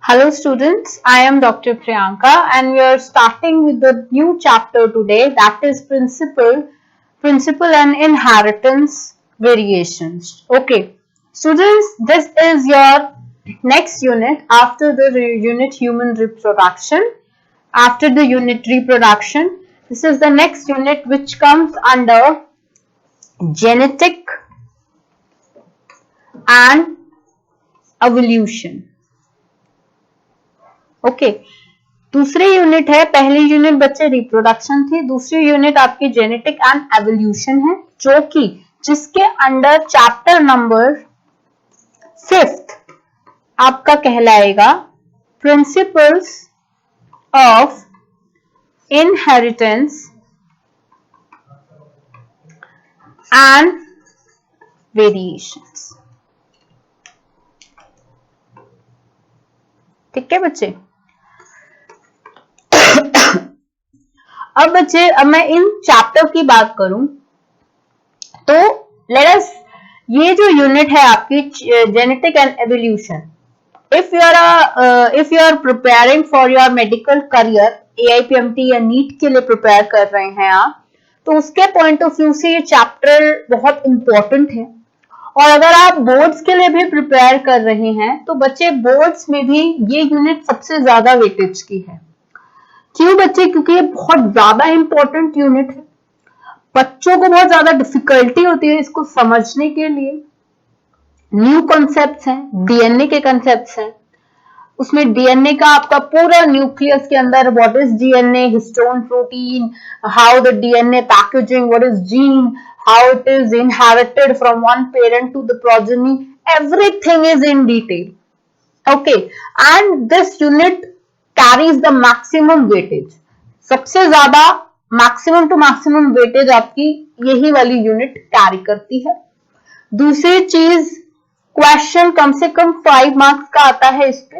Hello students, I am Dr. Priyanka and we are starting with the new chapter today, that is Principle and Inheritance Variations. Okay, students, this is your next unit after the unit Human Reproduction. After the unit Reproduction, this is the next unit which comes under Genetic and Evolution. Okay दूसरी unit है, पहली unit बच्चे reproduction थी, दूसरी unit आपकी genetic and evolution है, जो कि जिसके अंडर चैप्टर नंबर 5 आपका कहलाएगा principles of inheritance and variations. ठीक है बच्चे। अब बच्चे, अब मैं इन चैप्टर की बात करूं तो लेट अस, ये जो यूनिट है आपकी genetic and evolution, if you are preparing for your medical career, AIPMT या नीट के लिए प्रिपेयर कर रहे हैं आप, तो उसके पॉइंट ऑफ व्यू से ये चैप्टर बहुत इंपॉर्टेंट है। और अगर आप बोर्ड्स के लिए भी प्रिपेयर कर रहे हैं तो बच्चे बोर्ड्स में भी ये यूनिट सबसे ज्यादा वेटेज की है। क्यों बच्चे? क्योंकि ये बहुत ज्यादा इंपॉर्टेंट यूनिट है, बच्चों को बहुत ज्यादा डिफिकल्टी होती है इसको समझने के लिए। न्यू कॉन्सेप्ट्स हैं, डीएनए के कॉन्सेप्ट्स हैं, उसमें डीएनए का आपका पूरा न्यूक्लियस के अंदर what is DNA, histone protein, how the DNA packaging, what is gene, how it is inherited from one parent to the progeny, everything is in detail. Okay, and this unit carries the maximum weightage. सबसे ज्यादा maximum to maximum weightage आपकी यही वाली unit carry करती है। दूसरी चीज, question कम से कम 5 मार्क्स का आता है इस पे,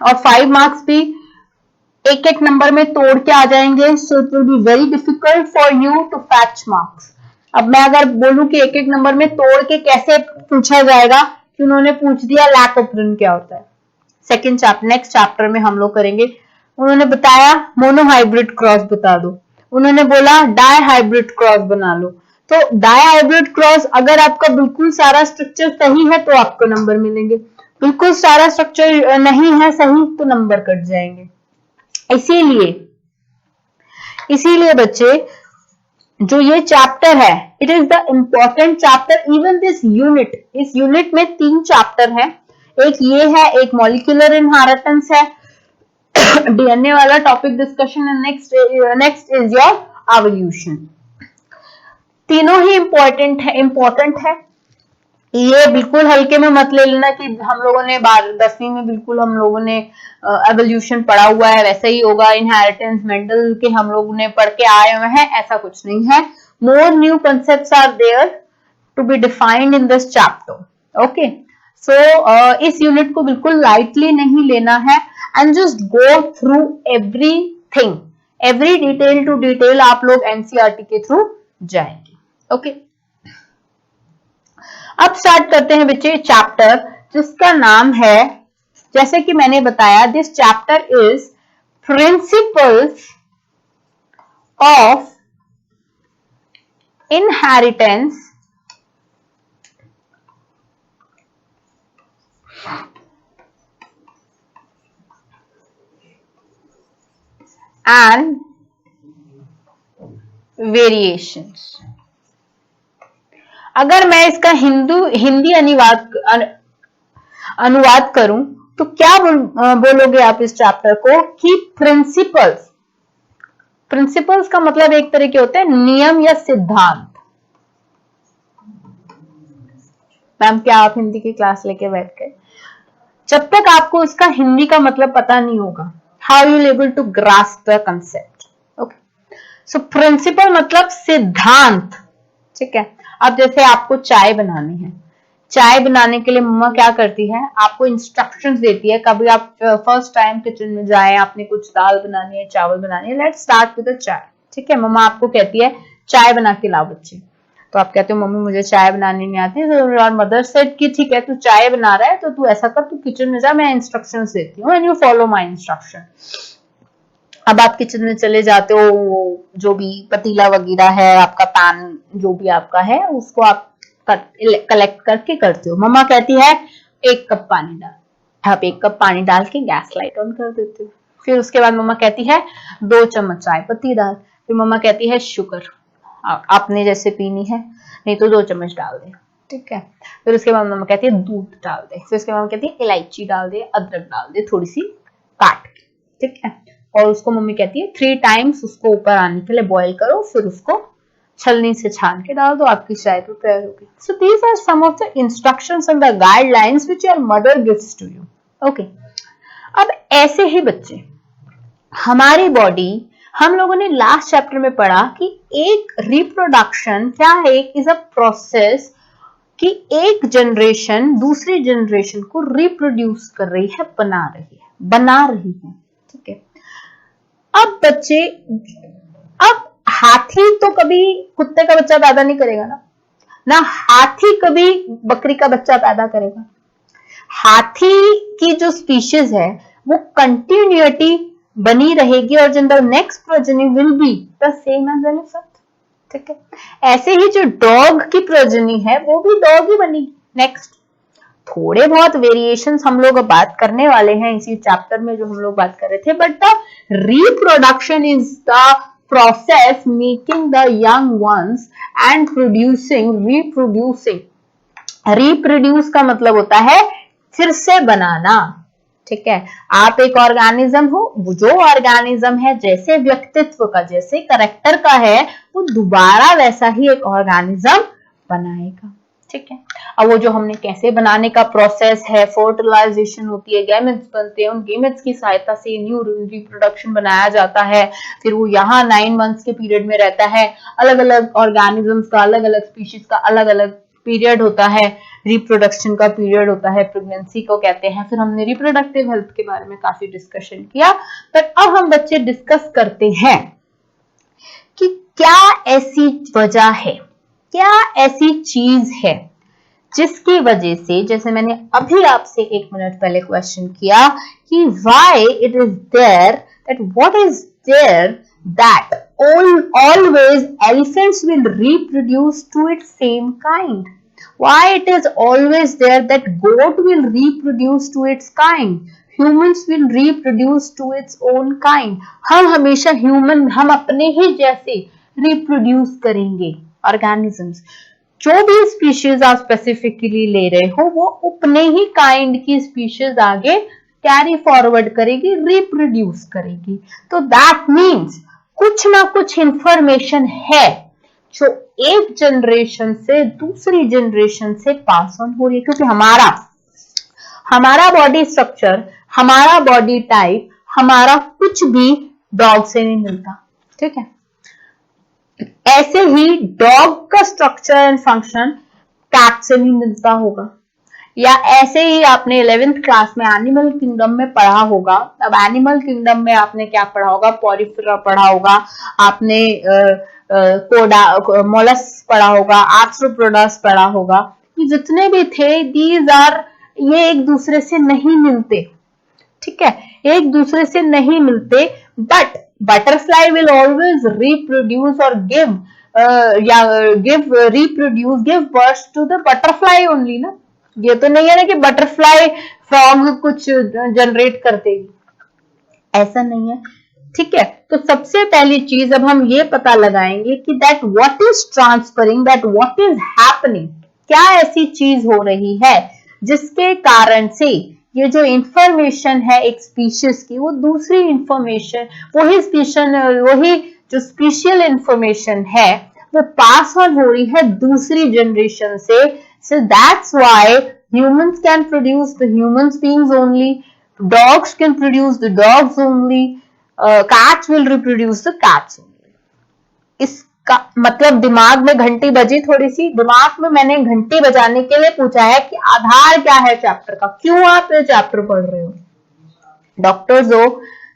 और 5 मार्क्स भी एक एक नंबर में तोड़ के आ जाएंगे, so it will be very difficult for you to fetch marks. अब मैं अगर बोलूं कि एक एक नंबर में तोड़ के कैसे पूछा जाएगा, कि उन्होंने पूछ दिया लैक ऑफ प्रिन क्या होता है, सेकंड चैप्टर नेक्स्ट चैप्टर में हम लोग करेंगे। उन्होंने बताया मोनोहाइब्रिड क्रॉस बता दो, उन्होंने बोला डाई हाइब्रिड क्रॉस बना लो, तो डाई हाइब्रिड क्रॉस अगर आपका बिल्कुल सारा स्ट्रक्चर सही है तो आपको नंबर मिलेंगे, बिल्कुल सारा स्ट्रक्चर नहीं है सही तो नंबर कट जाएंगे। इसीलिए बच्चे जो ये चैप्टर है, it is the important chapter. Even this unit, इस यूनिट में 3 चैप्टर है, एक ये है, एक मॉलिक्यूलर इनहेरिटेंस है, डीएनए वाला topic discussion, and next is your evolution. तीनों ही इम्पोर्टेंट है। ये बिल्कुल हल्के में मत ले लेना कि हम लोगों ने 10वीं में बिल्कुल हम लोगों ने एवोल्यूशन पढ़ा हुआ है वैसा ही होगा, इनहेरिटेंस मेंडल के हम लोगों ने पढ़ के आए हुए हैं, ऐसा कुछ नहीं है। More new concepts are there to be defined in this chapter. Okay, so इस यूनिट को बिल्कुल लाइटली नहीं लेना है, and just go through everything, every detail to detail आप लोग एनसीईआरटी के थ्रू जाएंगे। ओके, अब स्टार्ट करते हैं बच्चे चैप्टर जिसका नाम है, जैसे कि मैंने बताया, this chapter is principles of inheritance and variations. अगर मैं इसका हिंदी अनुवाद करूं तो क्या बोलोगे आप इस चैप्टर को कि प्रिंसिपल्स का मतलब एक तरह के होते हैं नियम या सिद्धांत। मैम क्या आप हिंदी की क्लास लेके बैठ गए? जब तक आपको इसका हिंदी का मतलब पता नहीं होगा, how you able to grasp the concept. Okay, so principle मतलब सिद्धांत। ठीक है, अब जैसे आपको चाय बनानी है, चाय बनाने के लिए मम्मा क्या करती है, आपको इंस्ट्रक्शंस देती है। कभी आप फर्स्ट टाइम किचन में जाए, आपने कुछ दाल बनानी है, चावल बनानी है, लेट्स स्टार्ट विद द चाय। ठीक है, मम्मा आपको कहती है चाय बना के लाओ बच्चे, तो आप कहते हो मम्मी मुझे चाय बनानी नहीं आती, तो मदर सेड कि ठीक है तू चाय बना रहा है तो तू ऐसा कर, तू किचन में जा, मैं इंस्ट्रक्शंस देती हूँ and you follow my instruction. अब आप किचन में चले जाते हो, जो भी पतीला वगैरह है, आपका पैन जो भी आपका है, उसको आप कलेक्ट करके करते हो। मम्मा कहती है 1 कप पानी डाल, आप 1 कप पानी डाल के गैस लाइट ऑन कर देते हो। फिर उसके बाद मम्मा कहती है 2 चम्मच चाय पत्ती डाल, फिर मम्मा कहती है शुगर, आपने जैसे पीनी है, नहीं तो 2 चम्मच डाल दे, ठीक है। फिर उसके बाद मम्मा कहती है दूध डाल दे, फिर उसके बाद मम्मा कहती है इलायची डाल दे, अदरक डाल दे थोड़ी सी काट के, ठीक है। और उसको मम्मी कहती है 3 टाइम्स उसको ऊपर आने के लिए बॉईल करो, फिर उसको छलनी से छान के डाल दो, आपकी चाय प्रिपेयर होगी। So these are some of the instructions and the guidelines which your mother gives to you. Okay, अब ऐसे ही बच्चे, हमारी बॉडी, हम लोगों ने लास्ट चैप्टर में पढ़ा कि एक रिप्रोडक्शन क्या है, इज अ प्रोसेस कि एक जनरेशन दूसरी जनरेशन को रिप्रोड्यूस कर रही है, बना रही है, ठीक है। अब बच्चे, अब हाथी तो कभी कुत्ते का बच्चा पैदा नहीं करेगा ना हाथी कभी बकरी का बच्चा पैदा करेगा। हाथी की जो स्पीशीज है वो कंटिन्यूटी बनी रहेगी और the next progeny will be the same as elephant, ठीक है। ऐसे ही जो डॉग की प्रोजेनी है वो भी डॉग ही बनेगी नेक्स्ट। थोड़े बहुत वेरिएशंस हम लोग बात करने वाले हैं इसी चैप्टर में जो हम लोग बात कर रहे थे, but the reproduction is the process making the young ones and reproducing. Reproduce का मतलब होता है फिर से बनाना, ठीक है। आप एक ऑर्गेनिज्म हो, जो ऑर्गेनिज्म है जैसे व्यक्तित्व का, जैसे कैरेक्टर का है, वो दोबारा वैसा ही एक ऑर्गेनिज्म बनाएगा, ठीक है। अब वो जो हमने कैसे बनाने का प्रोसेस है, फर्टिलाइजेशन होती है, गैमेट्स बनते हैं, उन गैमेट्स की सहायता से न्यू रिप्रोडक्शन बनाया जाता है, फिर वो यहाँ 9 मंथ्स के पीरियड में रहता है। अलग अलग ऑर्गेनिजम्स का, अलग अलग स्पीशीज का अलग अलग पीरियड होता है, रिप्रोडक्शन का पीरियड होता है, प्रेगनेंसी को कहते हैं। फिर हमने रिप्रोडक्टिव हेल्थ के बारे में काफी डिस्कशन किया, बट अब हम बच्चे डिस्कस करते हैं कि क्या ऐसी वजह है, क्या ऐसी चीज है जिसकी वजह से, जैसे मैंने अभी आपसे 1 मिनट पहले क्वेश्चन किया कि why it is there that what is there that always elephants will reproduce to its same kind, why it is always there that goat will reproduce to its kind, humans will reproduce to its own kind। हम हमेशा human, हम अपने ही जैसे reproduce करेंगे organisms. जो भी species आप specifically ले रहे हो वो अपने ही काइंड की स्पीशीज आगे कैरी फॉरवर्ड करेगी, रिप्रोड्यूस करेगी। तो दैट मीन्स कुछ ना कुछ इंफॉर्मेशन है जो एक जनरेशन से दूसरी जनरेशन से पास ऑन हो रही है, क्योंकि हमारा बॉडी स्ट्रक्चर, हमारा बॉडी टाइप, हमारा कुछ भी डॉग से नहीं मिलता, ठीक है। ऐसे ही डॉग का स्ट्रक्चर एंड फंक्शन कैट से भी मिलता होगा, या ऐसे ही आपने 11th क्लास में एनिमल किंगडम में पढ़ा होगा। अब एनिमल किंगडम में आपने क्या पढ़ा होगा, पोरिफेरा पढ़ा होगा, आपने कोडा मोलस्क पढ़ा होगा, आर्थ्रोपोड्स पढ़ा होगा। ये जितने भी थे, दीज आर, ये एक दूसरे से नहीं मिलते, ठीक है, एक दूसरे से नहीं मिलते, but butterfly will always reproduce और give birth to the butterfly only ना। ये तो नहीं है ना कि बटरफ्लाई फ्रॉग कुछ जनरेट कर देगी, ऐसा नहीं है, ठीक है। तो सबसे पहली चीज अब हम ये पता लगाएंगे कि that what is transferring, that what is happening, क्या ऐसी चीज हो रही है जिसके कारण से ये जो इंफॉर्मेशन है एक स्पीशीज की, वो दूसरी इंफॉर्मेशन, वही जो स्पेशल इंफॉर्मेशन है वो पास ऑन हो रही है दूसरी जनरेशन से। So that's why humans can produce the human beings only, dogs can produce the dogs only, cats will reproduce the cats only। इसका मतलब दिमाग में घंटी बजी थोड़ी सी, दिमाग में मैंने घंटी बजाने के लिए पूछा है कि आधार क्या है चैप्टर का, क्यों आप ये चैप्टर पढ़ रहे हो। डॉक्टर्स हो,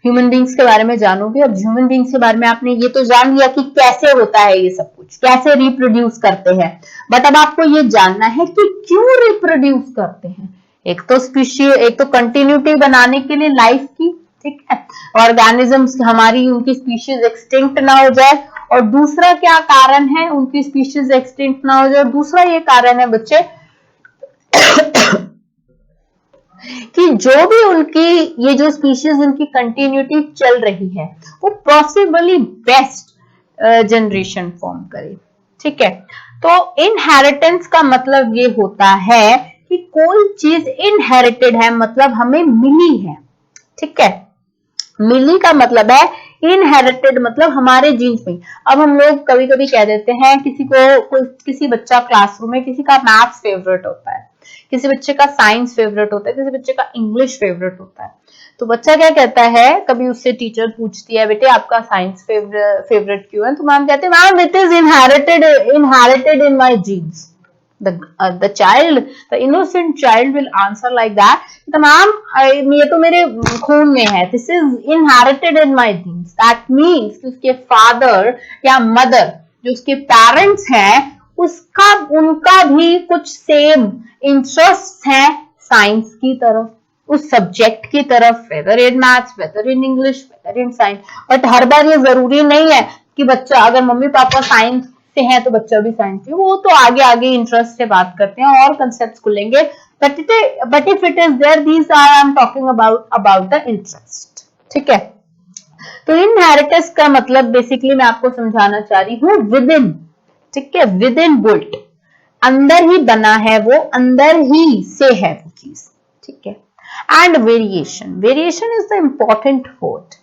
ह्यूमन बींग्स के बारे में जानोगे। अब ह्यूमन बींग्स के बारे में आपने ये तो जान लिया कि कैसे होता है ये सब कुछ, कैसे रिप्रोड्यूस करते हैं। बट अब आपको ये जानना है कि क्यों रिप्रोड्यूस करते हैं। एक तो स्पीशीज, एक तो कंटिन्यूटी बनाने के लिए लाइफ की, ठीक है, ऑर्गेनिजम्स हमारी उनकी स्पीशीज एक्सटिंक्ट ना हो जाए, और दूसरा क्या कारण है उनकी स्पीशीज एक्सटिंक्ट ना हो जाए, दूसरा ये कारण है बच्चे कि जो भी उनकी ये जो स्पीशीज उनकी कंटिन्यूटी चल रही है वो पॉसिबली बेस्ट जनरेशन फॉर्म करे, ठीक है। तो इनहेरिटेंस का मतलब ये होता है कि कोई चीज इनहेरिटेड है, मतलब हमें मिली है, ठीक है। मिली का मतलब है इनहेरिटेड, मतलब हमारे जीन्स में। अब हम लोग कभी कभी कह देते हैं किसी बच्चा क्लासरूम में किसी का मैथ्स फेवरेट होता है, किसी बच्चे का साइंस फेवरेट होता है, किसी बच्चे का इंग्लिश फेवरेट होता है। तो बच्चा क्या कहता है, कभी उससे टीचर पूछती है बेटे आपका साइंस फेवरेट क्यों है, तो मैम कहते हैं ma'am it is inherited in my genes. the innocent child will answer like that, ma'am ये तो मेरे खून में है, this is inherited in my genes। that means कि उसके फादर या मदर जो उसके पेरेंट्स हैं उनका भी कुछ सेम इंटरेस्ट है साइंस की तरफ, उस सब्जेक्ट की तरफ, whether in maths, whether in English, whether in science. But हर बार ये जरूरी नहीं है कि बच्चा अगर मम्मी पापा साइंस से हैं तो बच्चा भी साइंस से, वो तो आगे आगे इंटरेस्ट से बात करते हैं और कंसेप्ट खुलेंगे। But if it is there, these are I am talking about the interest, ठीक है। तो इनहेरिटेंस का मतलब बेसिकली मैं आपको समझाना चाह रही हूँ विद इन, ठीक है, विद इन बुल्ट, अंदर ही बना है वो, अंदर ही से है वो चीज, ठीक है। And variation, variation is the important word.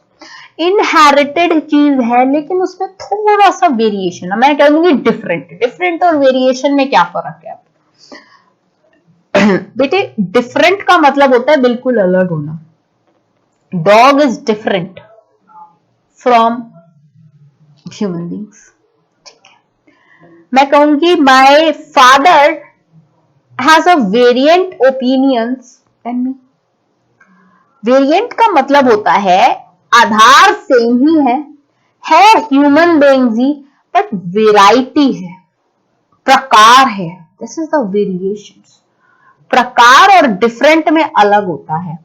Inherited चीज है लेकिन उसमें थोड़ा सा वेरिएशन, मैं कहूंगी डिफरेंट और वेरिएशन में क्या फर्क है बेटे। डिफरेंट का मतलब होता है बिल्कुल अलग होना। Dog is different from human beings, ठीक है। मैं कहूंगी my father has a variant opinions than me. Variant का मतलब होता है आधार सेम ही है human beings he, but variety है, प्रकार है। This is the variation. प्रकार और डिफरेंट में अलग होता है।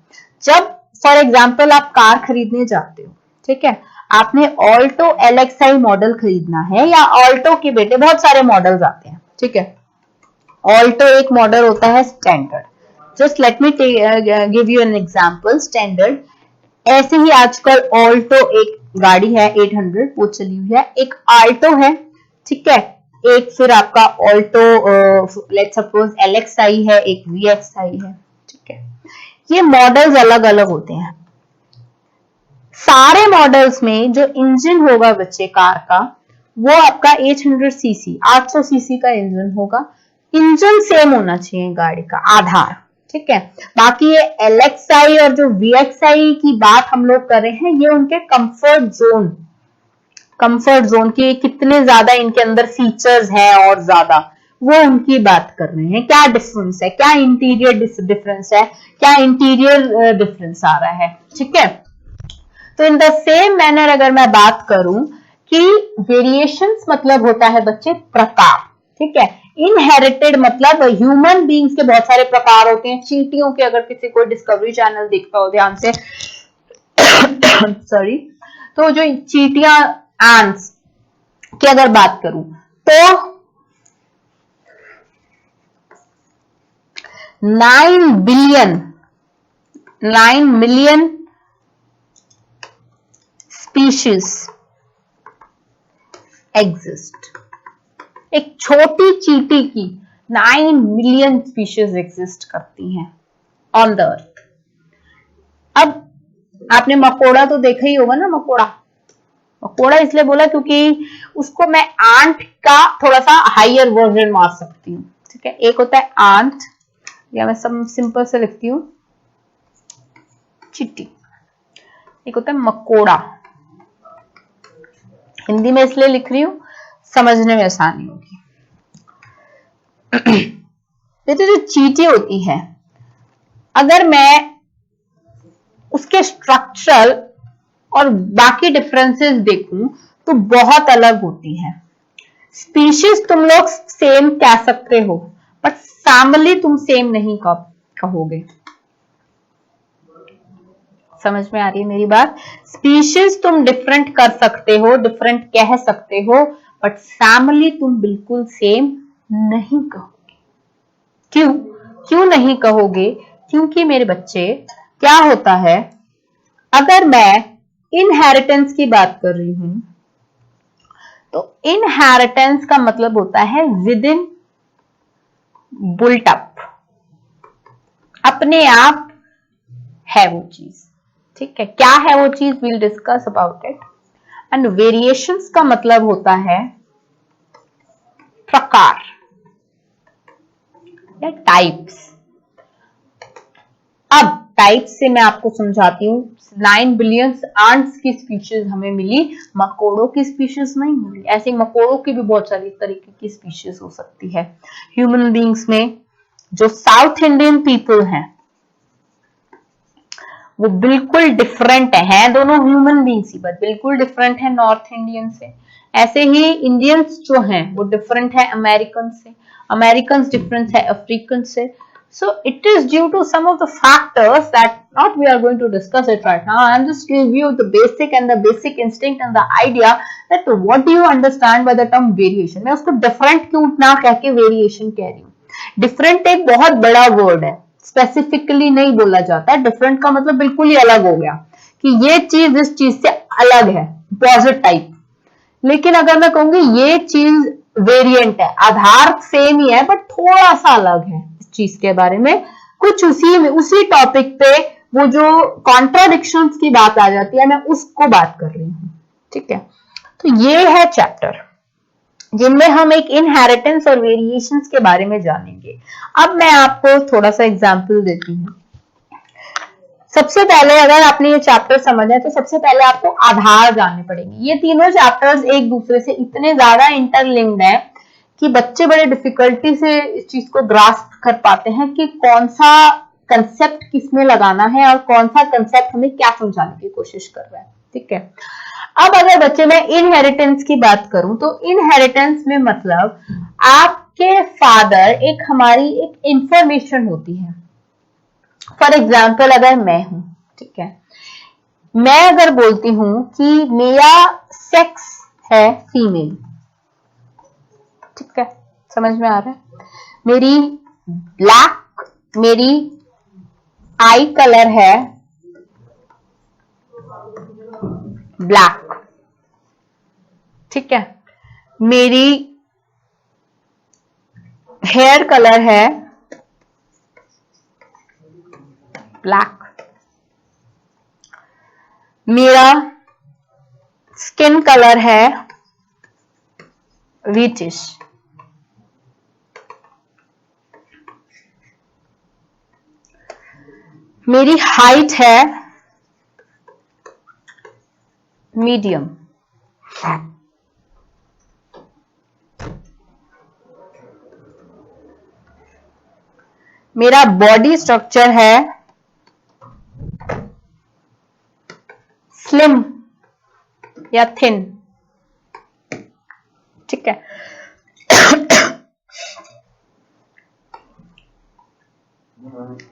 जब फॉर एग्जाम्पल आप कार खरीदने जाते हो, ठीक है, आपने ऑल्टो LXi मॉडल खरीदना है, या ऑल्टो के बेटे बहुत सारे मॉडल्स आते हैं, ठीक है। ऑल्टो एक मॉडल होता है standard, just let me give you an example. Standard, ऐसे ही आजकल ऑल्टो एक गाड़ी है 800, वो चली हुई है, एक आल्टो है, ठीक है, एक फिर आपका ऑल्टो लेट्स सपोज LXi है, एक VXi है, ठीक है। ये मॉडल्स अलग अलग होते हैं। सारे मॉडल्स में जो इंजन होगा बच्चे कार का, वो आपका 800 सीसी का इंजन होगा। इंजन सेम होना चाहिए गाड़ी का, आधार, ठीक है। बाकी ये LXi और जो VXi की बात हम लोग कर रहे हैं, ये उनके कंफर्ट जोन की कितने ज्यादा इनके अंदर फीचर्स हैं और ज्यादा, वो उनकी बात कर रहे हैं। क्या डिफरेंस है, क्या इंटीरियर डिफरेंस है, क्या इंटीरियर डिफरेंस आ रहा है, ठीक है। तो इन द सेम मैनर अगर मैं बात करूं कि वेरिएशंस मतलब होता है बच्चे प्रकार, ठीक है। इनहेरिटेड मतलब ह्यूमन बीइंग्स के बहुत सारे प्रकार होते हैं। चींटियों के, अगर किसी को डिस्कवरी चैनल देखता हो ध्यान से सॉरी, तो जो चींटियां एंट्स की अगर बात करूं तो 9 मिलियन स्पीशीज एग्जिस्ट। एक छोटी चींटी की 9 मिलियन स्पीशीज एग्जिस्ट करती हैं ऑन द अर्थ। अब आपने मकोड़ा तो देखा ही होगा ना, मकोड़ा इसलिए बोला क्योंकि उसको मैं आंट का थोड़ा सा हाइयर वर्जन मार सकती हूँ, ठीक है। एक होता है आंट, या मैं सिंपल से लिखती हूँ चिट्टी, एक होता है मकोड़ा। हिंदी में इसलिए लिख रही हूं समझने में आसानी होगी। ये तो जो चींटी होती है, अगर मैं उसके स्ट्रक्चरल और बाकी डिफरेंसेस देखूं तो बहुत अलग होती हैं। स्पीशीज तुम लोग सेम कह सकते हो, बट फैमिली तुम सेम नहीं कहोगे। समझ में आ रही है मेरी बात? स्पीशीज तुम डिफरेंट कर सकते हो, डिफरेंट कह सकते हो, बट फैमिली तुम बिल्कुल सेम नहीं कहोगे। क्यों? क्यों नहीं कहोगे? क्योंकि मेरे बच्चे क्या होता है, अगर मैं इनहेरिटेंस की बात कर रही हूं तो इनहेरिटेंस का मतलब होता है विद इन बुल्ट अप, अपने आप है वो चीज। ठीक है, क्या है वो चीज, we'll discuss about it. And variations का मतलब होता है प्रकार या टाइप्स। अब टाइप्स से मैं आपको समझाती हूँ। 9 बिलियन आंट्स की स्पीशीज हमें मिली, मकोड़ों की स्पीशीज नहीं मिली। ऐसे मकोड़ों की भी बहुत सारी तरीके की स्पीशीज हो सकती है। ह्यूमन बींग्स में जो साउथ इंडियन पीपल हैं वो बिल्कुल डिफरेंट है, दोनों ह्यूमन बींग्स ही, बट बिल्कुल डिफरेंट है नॉर्थ इंडियन से। ऐसे ही इंडियंस जो हैं वो डिफरेंट है अमेरिकन से, अमेरिकन डिफरेंट है अफ्रीकन से। So it is due to some of the factors that not we are going to discuss it right now. I am just giving you the basic instinct and the idea that what do you understand by the term variation. मैं उसको different क्यों ना कह के variation कह रही हूँ। different एक बहुत बड़ा word है, स्पेसिफिकली नहीं बोला जाता। डिफरेंट का मतलब बिल्कुल ही अलग हो गया कि ये चीज इस चीज से अलग है, अपोजिट टाइप। लेकिन अगर मैं कहूंगी ये चीज वेरिएंट है, आधार सेम ही है बट थोड़ा सा अलग है इस चीज के बारे में, कुछ उसी टॉपिक पे वो जो कॉन्ट्राडिक्शंस की बात आ जाती है, मैं उसको बात कर रही हूँ। ठीक है, तो ये है चैप्टर जिनमें हम एक इनहेरिटेंस और वेरिएशंस के बारे में जानेंगे। अब मैं आपको थोड़ा सा एग्जांपल देती हूँ। सबसे पहले अगर आपने ये चैप्टर समझना है तो सबसे पहले आपको आधार जानने पड़ेंगे। ये तीनों चैप्टर्स एक दूसरे से इतने ज्यादा इंटरलिंक्ड हैं कि बच्चे बड़े डिफिकल्टी से इस चीज को ग्रास्प कर पाते हैं कि कौन सा कंसेप्ट किसमें लगाना है और कौन सा कंसेप्ट हमें क्या समझाने की कोशिश कर रहा है। ठीक है, अब अगर बच्चे मैं इनहेरिटेंस की बात करूं तो इनहेरिटेंस में मतलब आपके फादर हमारी एक इंफॉर्मेशन होती है। फॉर एग्जाम्पल अगर मैं हूं, ठीक है, मैं अगर बोलती हूं कि मेरा सेक्स है फीमेल, ठीक है, समझ में आ रहा है, मेरी आई कलर है ब्लैक, ठीक है, मेरी हेयर कलर है ब्लैक, मेरा स्किन कलर है व्हीटिश, मेरी हाइट है मीडियम, मेरा बॉडी स्ट्रक्चर है स्लिम या थिन, ठीक है।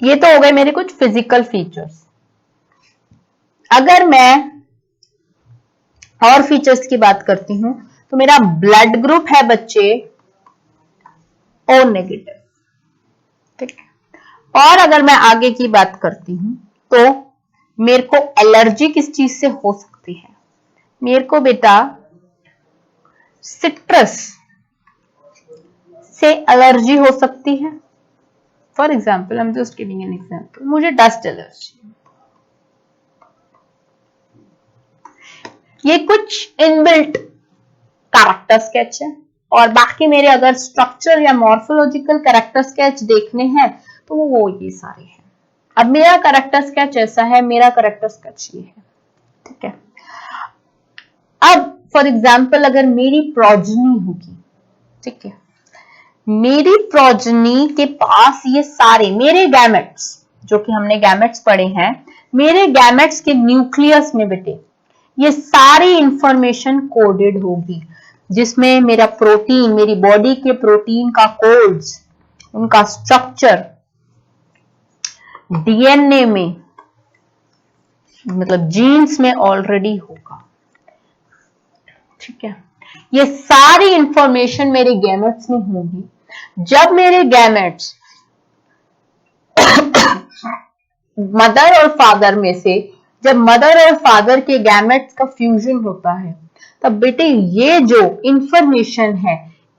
ये तो हो गए मेरे कुछ फिजिकल फीचर्स। अगर मैं और फीचर्स की बात करती हूं तो मेरा ब्लड ग्रुप है बच्चे ओ नेगेटिव, ठीक है। और अगर मैं आगे की बात करती हूं तो मेरे को एलर्जी किस चीज से हो सकती है, मेरे को बेटा सिट्रस से एलर्जी हो सकती है। For example, I am just giving an example, मुझे डस्ट एलर्जी। ये कुछ इनबिल्ट कैरेक्टर स्केच है, और बाकी मेरे अगर स्ट्रक्चर या मॉर्फोलॉजिकल कैरेक्टर स्केच देखने हैं तो वो ये सारे हैं। अब मेरा कैरेक्टर स्केच ऐसा है, मेरा कैरेक्टर स्केच ये है, ठीक है। अब फॉर एग्जाम्पल अगर मेरी प्रोजनी होगी, ठीक है, मेरी प्रोजनी के पास ये सारे मेरे गैमेट्स, जो कि हमने गैमेट्स पढ़े हैं, मेरे गैमेट्स के न्यूक्लियस में बेटे ये सारी इंफॉर्मेशन कोडेड होगी। जिसमें मेरा प्रोटीन, मेरी बॉडी के प्रोटीन का कोड्स, उनका स्ट्रक्चर डीएनए में, मतलब जीन्स में ऑलरेडी होगा। ठीक है, ये सारी इंफॉर्मेशन मेरे गैमेट्स में होगी। जब मेरे गैमेट्स मदर और फादर में से, जब मदर और फादर के गैमेट्स का फ्यूजन होता है, तब बेटे ये जो इंफॉर्मेशन है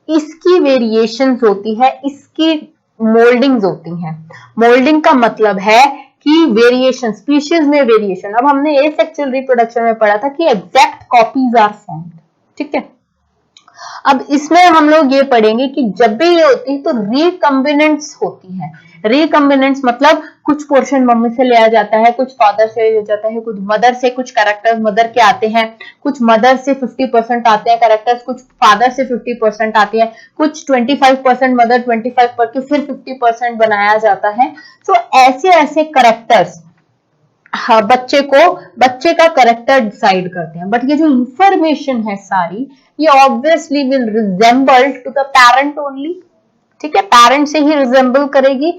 इसकी वेरिएशंस होती है, इसकी मोल्डिंग्स होती हैं। मोल्डिंग का मतलब है कि वेरिएशन, स्पीशीज में वेरिएशन। अब हमने एसेक्सुअल रिप्रोडक्शन में पढ़ा था कि एग्जैक्ट कॉपीज आर फॉर्म्ड। ठीक है, अब इसमें हम लोग ये पढ़ेंगे कि जब भी ये होती है तो रिकम्बिनेंट्स होती है। रिकम्बिनेंट्स मतलब कुछ पोर्शन मम्मी से लिया जाता है, कुछ फादर से लिया जाता है, कुछ मदर से, कुछ कैरेक्टर्स मदर के आते हैं, कुछ मदर से 50% आते हैं कैरेक्टर्स, कुछ फादर से 50% आते हैं, कुछ 25% मदर, 25 करके फिर 50% बनाया जाता है। तो ऐसे ऐसे कैरेक्टर्स बच्चे का करेक्टर डिसाइड करते हैं। बट ये जो इंफॉर्मेशन है सारी, ये obviously will resemble to the parent only. ठीक है, पेरेंट से ही रिजेंबल करेगी।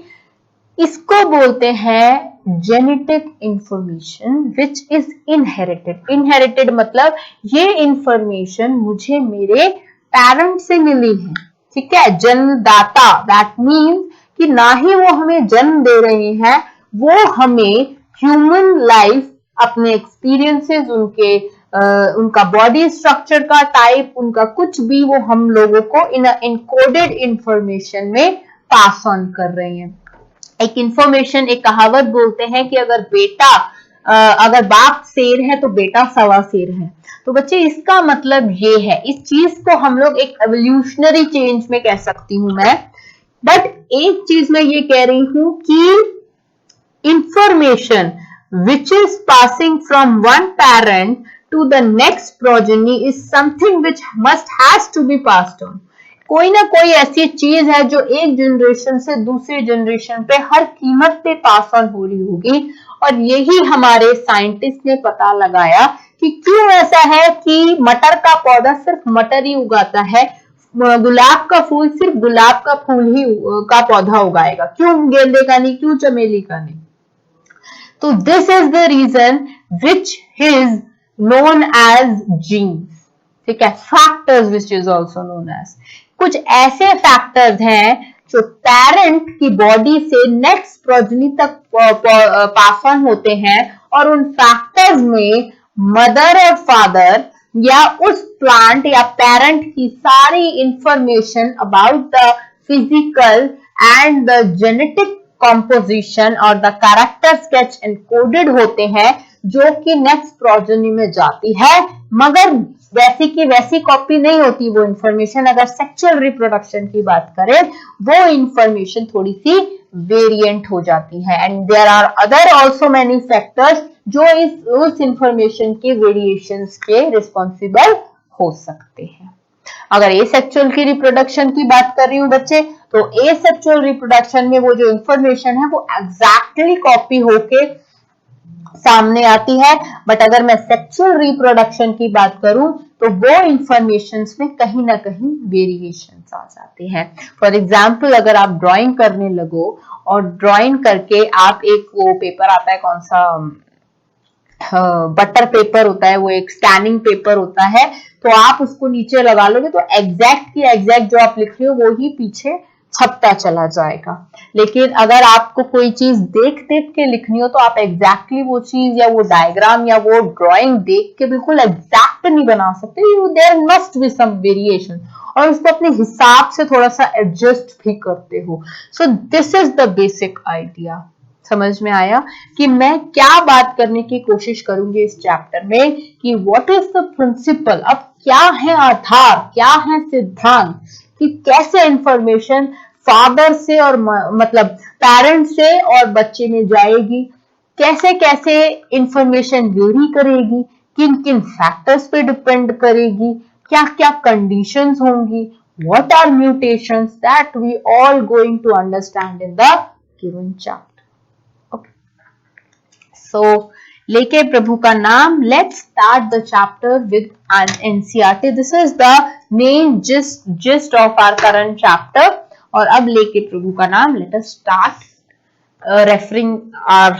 इसको बोलते हैं genetic information which is inherited. Inherited मतलब ये इंफॉर्मेशन मुझे मेरे पेरेंट से मिली है। ठीक है, जन्मदाता, दैट मीन्स कि ना ही वो हमें जन्म दे रहे हैं, वो हमें ह्यूमन लाइफ, अपने एक्सपीरियंसेस, उनका बॉडी स्ट्रक्चर का टाइप, उनका कुछ भी, वो हम लोगों को इन इनकोडेड इंफॉर्मेशन में पास ऑन कर रहे हैं। एक इंफॉर्मेशन, एक कहावत बोलते हैं कि अगर बाप शेर है तो बेटा सवा शेर है। तो बच्चे इसका मतलब ये है, इस चीज को हम लोग एक एवोल्यूशनरी चेंज में कह सकती हूं मैं। बट एक चीज मैं ये कह रही हूं कि information which is passing from one parent to the next progeny is something which has to be passed on. कोई ना कोई ऐसी चीज है जो एक जनरेशन से दूसरे जनरेशन पे हर कीमत पे पास ऑन हो रही होगी। और यही हमारे साइंटिस्ट ने पता लगाया कि क्यों ऐसा है कि मटर का पौधा सिर्फ मटर ही उगाता है, गुलाब का फूल सिर्फ गुलाब का फूल ही का पौधा उगाएगा, क्यों गेंदे का नहीं, क्यों चमेली का नहीं। तो this is the reason which is known as genes. ठीक है, factors which is also known as, कुछ ऐसे फैक्टर्स हैं जो पेरेंट की बॉडी से नेक्स्ट प्रोजेनी तक पास ऑन होते हैं, और उन फैक्टर्स में मदर और फादर या उस प्लांट या पेरेंट की सारी information about the physical and the genetic composition और द कैरेक्टर स्केच एनकोडेड होते हैं, जो कि नेक्स्ट प्रोजेनी में जाती है, मगर वैसी की वैसी कॉपी नहीं होती वो इंफॉर्मेशन। अगर सेक्सुअल रिप्रोडक्शन की बात करें, वो इंफॉर्मेशन थोड़ी सी वेरिएंट हो जाती है। And there are other also many factors जो उस इंफॉर्मेशन के वेरिएशंस के रिस्पॉन्सिबल हो सकते हैं। अगर एसेक्सुअल की रिप्रोडक्शन की बात कर रही हूँ बच्चे, तो एसेक्सुअल रिप्रोडक्शन में वो जो इंफॉर्मेशन है वो एग्जैक्टली कॉपी होके सामने आती है। बट अगर मैं सेक्सुअल रिप्रोडक्शन की बात करूं तो वो इंफॉर्मेशंस में कहीं ना कहीं वेरिएशंस आ जाते हैं। फॉर एग्जांपल, अगर आप ड्राइंग करने लगो और ड्राइंग करके आप एक, वो पेपर आता है कौन सा, बटर पेपर होता है, वो एक स्कैनिंग पेपर होता है, तो आप उसको नीचे लगा लोगे तो एग्जैक्ट की एग्जैक्ट जो आप लिख रहे हो वो ही पीछे छपता चला जाएगा। लेकिन अगर आपको कोई चीज देख देख के लिखनी हो तो आप एग्जैक्टली वो चीज या वो डायग्राम या वो ड्राइंग देख के बिल्कुल एग्जैक्ट नहीं बना सकते, there must be some variation, और उसको अपने हिसाब से थोड़ा सा एडजस्ट भी करते हो। सो this is the basic idea. समझ में आया कि मैं क्या बात करने की कोशिश करूंगी इस चैप्टर में, कि व्हाट इज द प्रिंसिपल, अब क्या है आधार, क्या है सिद्धांत, कि कैसे इंफॉर्मेशन फादर से और मतलब पेरेंट से और बच्चे में जाएगी, कैसे कैसे इंफॉर्मेशन वेरी करेगी, किन किन फैक्टर्स पे डिपेंड करेगी, क्या क्या कंडीशंस होंगी, what are mutations, that we all going to understand in the given chapter. Okay, so लेके प्रभु का नाम. Let's start the chapter with an NCERT. This is the main gist of our current chapter. और अब लेके प्रभु का नाम, let us start referring our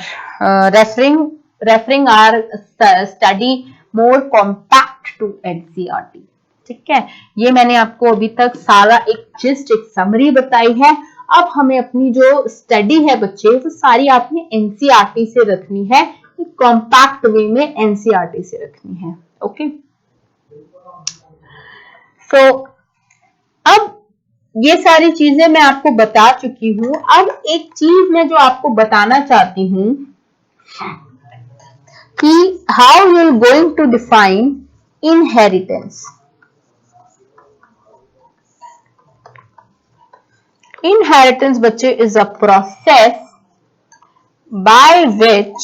study more compact to NCERT. ठीक है, ये मैंने आपको अभी तक सारा एक जिस्ट, एक समरी बताई है. अब हमें अपनी जो स्टडी है बच्चे, वो सारी आपने एनसीईआरटी से रखनी है, कॉम्पैक्ट वे में एनसीईआरटी से रखनी है. ओके, सो अब ये सारी चीजें मैं आपको बता चुकी हूं. अब एक चीज मैं जो आपको बताना चाहती हूं कि how you are going to define inheritance. Inheritance बच्चे is a process by which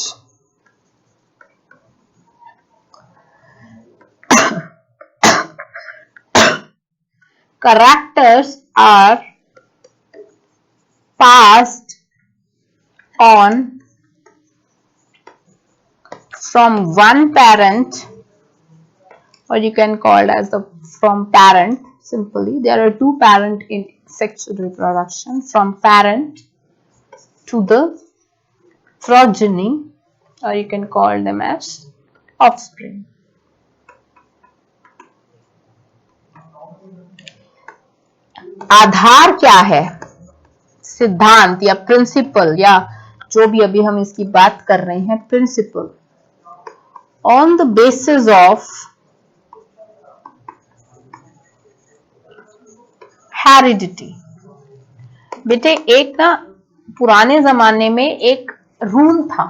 characters are passed on from one parent, or you can call it as the from parent. Simply, there are two parents in sexual reproduction, from parent to the progeny, or you can call them as offspring. आधार क्या है, सिद्धांत या principal, या जो भी अभी हम इसकी बात कर रहे हैं, principle. On the basis of heredity. बेटे एक ना पुराने जमाने में एक रूल था,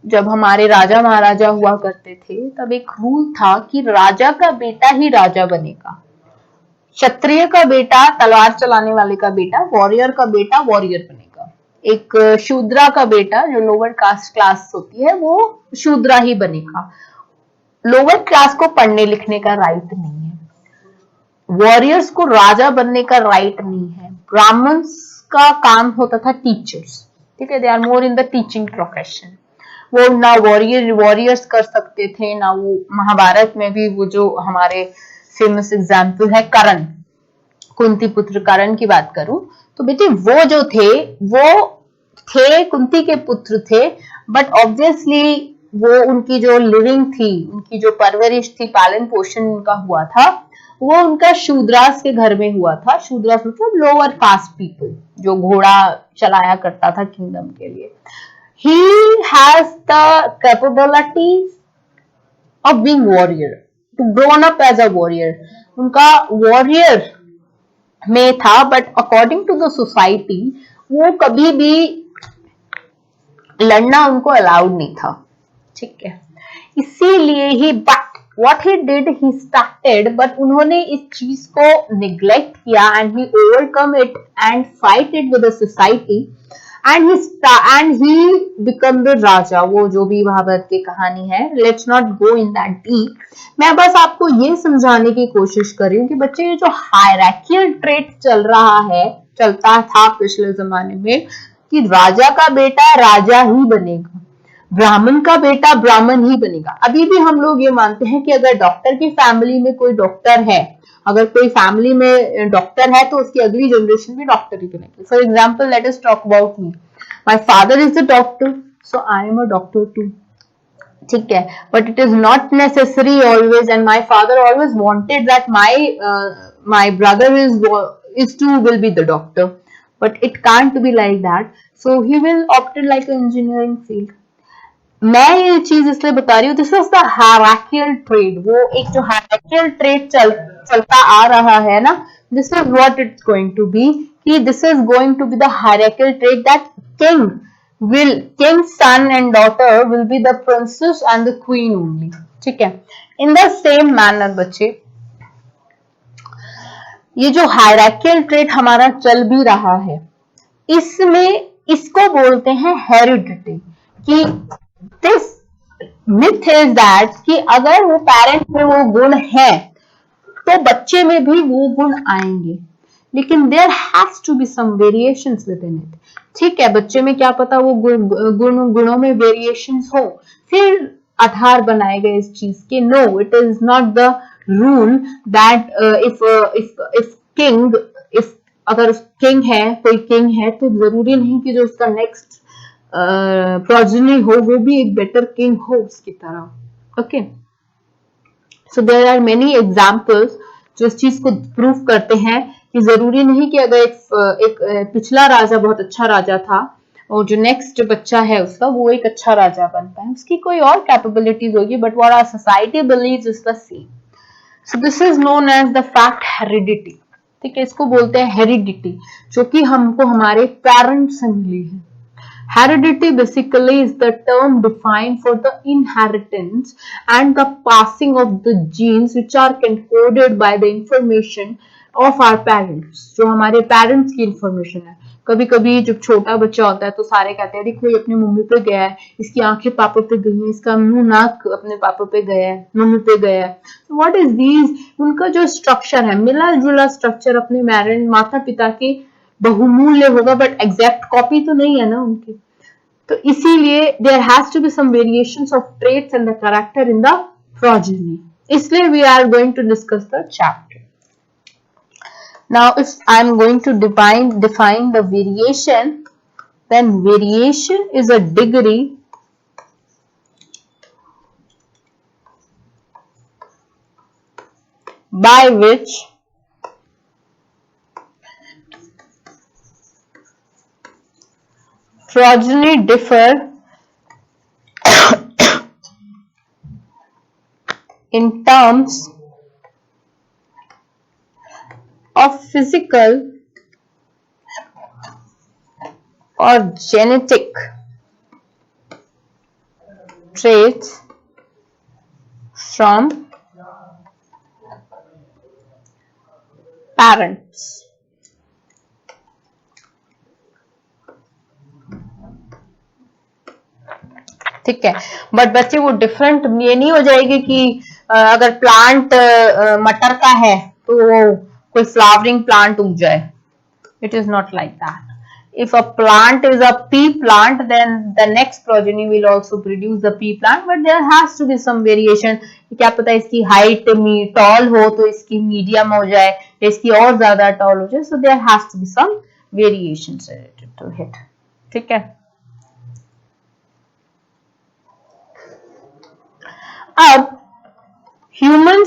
जब हमारे राजा महाराजा हुआ करते थे तब एक रूल था कि राजा का बेटा ही राजा बनेगा, क्षत्रिय का बेटा, तलवार चलाने वाले का बेटा, वॉरियर का बेटा वॉरियर बनेगा, एक शूद्रा का बेटा जो लोअर कास्ट क्लास होती है वो शूद्रा ही बनेगा. लोअर क्लास को पढ़ने लिखने का राइट नहीं है, वॉरियर्स को राजा बनने का राइट नहीं है. ब्राह्मण्स का काम होता था टीचर्स. ठीक है, they are more in the teaching profession. वो ना वॉरियर्स कर सकते थे, ना वो महाभारत में भी वो जो हमारे फेमस एग्जाम्पल है कर्ण, कुंती पुत्र कर्ण की बात करूं तो बेटे वो जो थे वो थे कुंती के पुत्र थे, बट ऑब्वियसली वो उनकी जो लिविंग थी, उनकी जो परवरिश थी, पालन पोषण उनका हुआ था, वो उनका शूद्रास के घर में हुआ था. शूद्रास मतलब लोअर कास्ट पीपल, जो घोड़ा चलाया करता था किंगडम के लिए. He has the capabilities of being warrior, to grown up as a warrior. उनका warrior में था, but according to the society वो कभी भी लड़ना उनको अलाउड नहीं था. ठीक है, इसीलिए ही but what he did, he started, but उन्होंने इस चीज को निग्लेक्ट किया and he overcome it and fight it with the society and he become the राजा. वो जो भी महाभारत की कहानी है, let's not go in that deep. मैं बस आपको ये समझाने की कोशिश कर रही हूँ कि बच्चे ये जो हायरार्कियल ट्रेट चलता था पिछले जमाने में कि राजा का बेटा राजा ही बनेगा, ब्राह्मण का बेटा ब्राह्मण ही बनेगा. अभी भी हम लोग ये मानते हैं कि अगर डॉक्टर की फैमिली में कोई डॉक्टर है, अगर कोई फैमिली में डॉक्टर है तो उसकी अगली जनरेशन भी डॉक्टर ही बनेगी. For example, let us talk about me. My father is a doctor, so I am a doctor too. ठीक है, but it is not necessary always, and my father always wanted that my brother is too will be the doctor, but it can't be like that, so he will opted like an engineering field. मैं ये चीज इसलिए बता रही हूँ, this is the hierarchical trade. वो एक जो हायरार्कियल ट्रेड चलता आ रहा है ना, this is what it's going to be, कि this is going to be the hierarchical trade that king's son and daughter will be the princess and the queen only. ठीक है, इन द सेम मैनर बच्चे ये जो hierarchical trade हमारा चल भी रहा है, इसमें इसको बोलते हैं हेरिडिटी. कि दिस मिथ इज दैट कि अगर वो पेरेंट में वो गुण है तो बच्चे में भी वो गुण आएंगे, लेकिन there has to be some variations within it. ठीक है, बच्चे में क्या पता वो गुणों में वेरिएशंस हो, फिर आधार बनाए गए इस चीज के। No, it is not the rule that if king, if अगर किंग है, कोई किंग है, तो जरूरी नहीं कि जो उसका नेक्स्ट प्रोजेनी हो वो भी एक बेटर किंग हो उसकी तरह। Okay, so there are many examples जो इस चीज को प्रूव करते हैं कि जरूरी नहीं कि अगर एक पिछला राजा बहुत अच्छा राजा था और जो नेक्स्ट बच्चा है उसका वो एक अच्छा राजा बन पाए, उसकी कोई और कैपेबिलिटीज होगी, but what our society believes is the same. So this is known as the fact heredity. ठीक है, इसको बोलते हैं हेरिडिटी, जो कि हमको हमारे पेरेंट्स से मिली है। Heredity basically is the term defined for the inheritance and the passing of the genes which are encoded by the information of our parents। जो हमारे पेरेंट्स की इंफॉर्मेशन है। कभी कभी जब छोटा बच्चा होता है तो सारे कहते हैं देखो ये अपनी मम्मी पे गया है, इसकी आंखें पापा पे गई है, इसका मुंह नाक अपने पापा पे गया है, मम्मी पे गया है। व्हाट इज दीज, उनका जो स्ट्रक्चर है, मिला जुला स्ट्रक्चर अपने माता पिता के बहुमूल्य होगा, बट एग्जैक्ट कॉपी तो नहीं है ना उनकी। तो इसीलिए there has to be some variations of traits and the character in the progeny. इसलिए we are going to discuss the chapter. Now if I am going to define the variation, then variation is a degree by which progeny differ in terms of physical or genetic traits from parents। ठीक है, but बच्चे वो different ये नहीं हो जाएगी कि अगर प्लांट मटर का है तो वो कोई फ्लावरिंग प्लांट उग जाए। It is not like that. If a plant is a pea plant, then the next progeny will also produce the pea plant, but there has to be some variation। क्या पता इसकी height toll हो तो इसकी medium हो जाए, या इसकी और ज्यादा टॉल हो जाए। So there has to be some variations related to it। ठीक है, अब ह्यूमन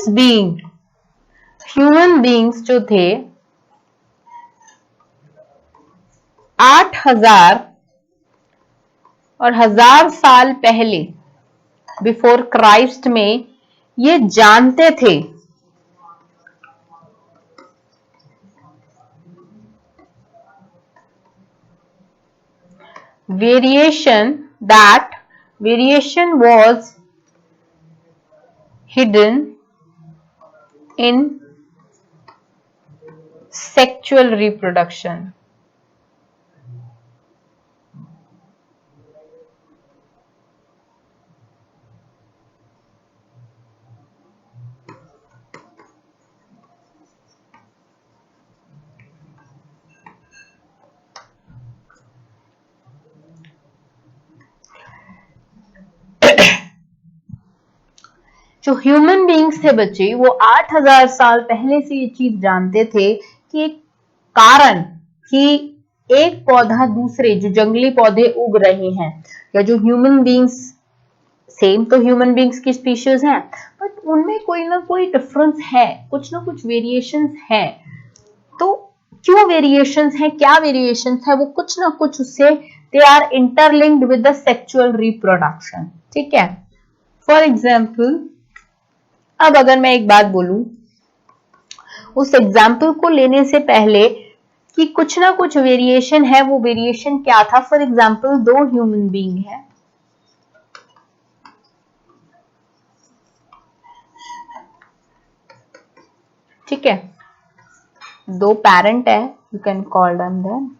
बींग्स जो थे 8000 और 1000 साल पहले बिफोर क्राइस्ट में ये जानते थे that variation was hidden in sexual reproduction। जो ह्यूमन बींग्स थे बच्चे, वो 8000 साल पहले से ये चीज जानते थे कि एक कारण कि एक पौधा दूसरे जो जंगली पौधे उग रहे हैं, या जो ह्यूमन बींग्स सेम तो ह्यूमन बींग्स की स्पीशीज हैं, बट उनमें कोई ना कोई डिफरेंस है, कुछ ना कुछ वेरिएशंस है। तो क्यों वेरिएशंस है, क्या वेरिएशंस है, वो कुछ ना कुछ उससे they are interlinked with the sexual reproduction. ठीक है, फॉर एग्जाम्पल अब अगर मैं एक बात बोलूं, उस एग्जाम्पल को लेने से पहले कि कुछ ना कुछ वेरिएशन है, वो वेरिएशन क्या था। फॉर एग्जाम्पल दो ह्यूमन बीइंग है, ठीक है, दो पेरेंट है, you can call them then,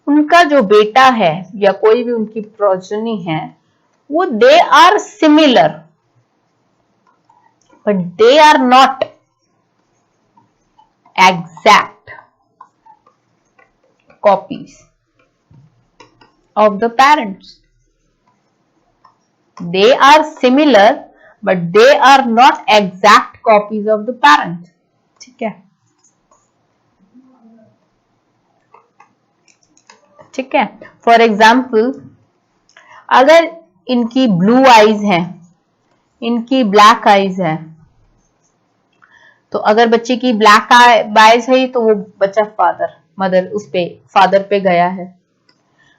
उनका जो बेटा है या कोई भी उनकी प्रोजेनी है, वो they are similar but they are not exact copies of the parents। They are similar but they are not exact copies of the parent. ठीक है, ठीक है. फॉर एग्जाम्पल, अगर इनकी ब्लू आईज है, इनकी ब्लैक आईज है, तो अगर बच्चे की ब्लैक आईज है तो वो बच्चा मदर उस पे फादर पे गया है.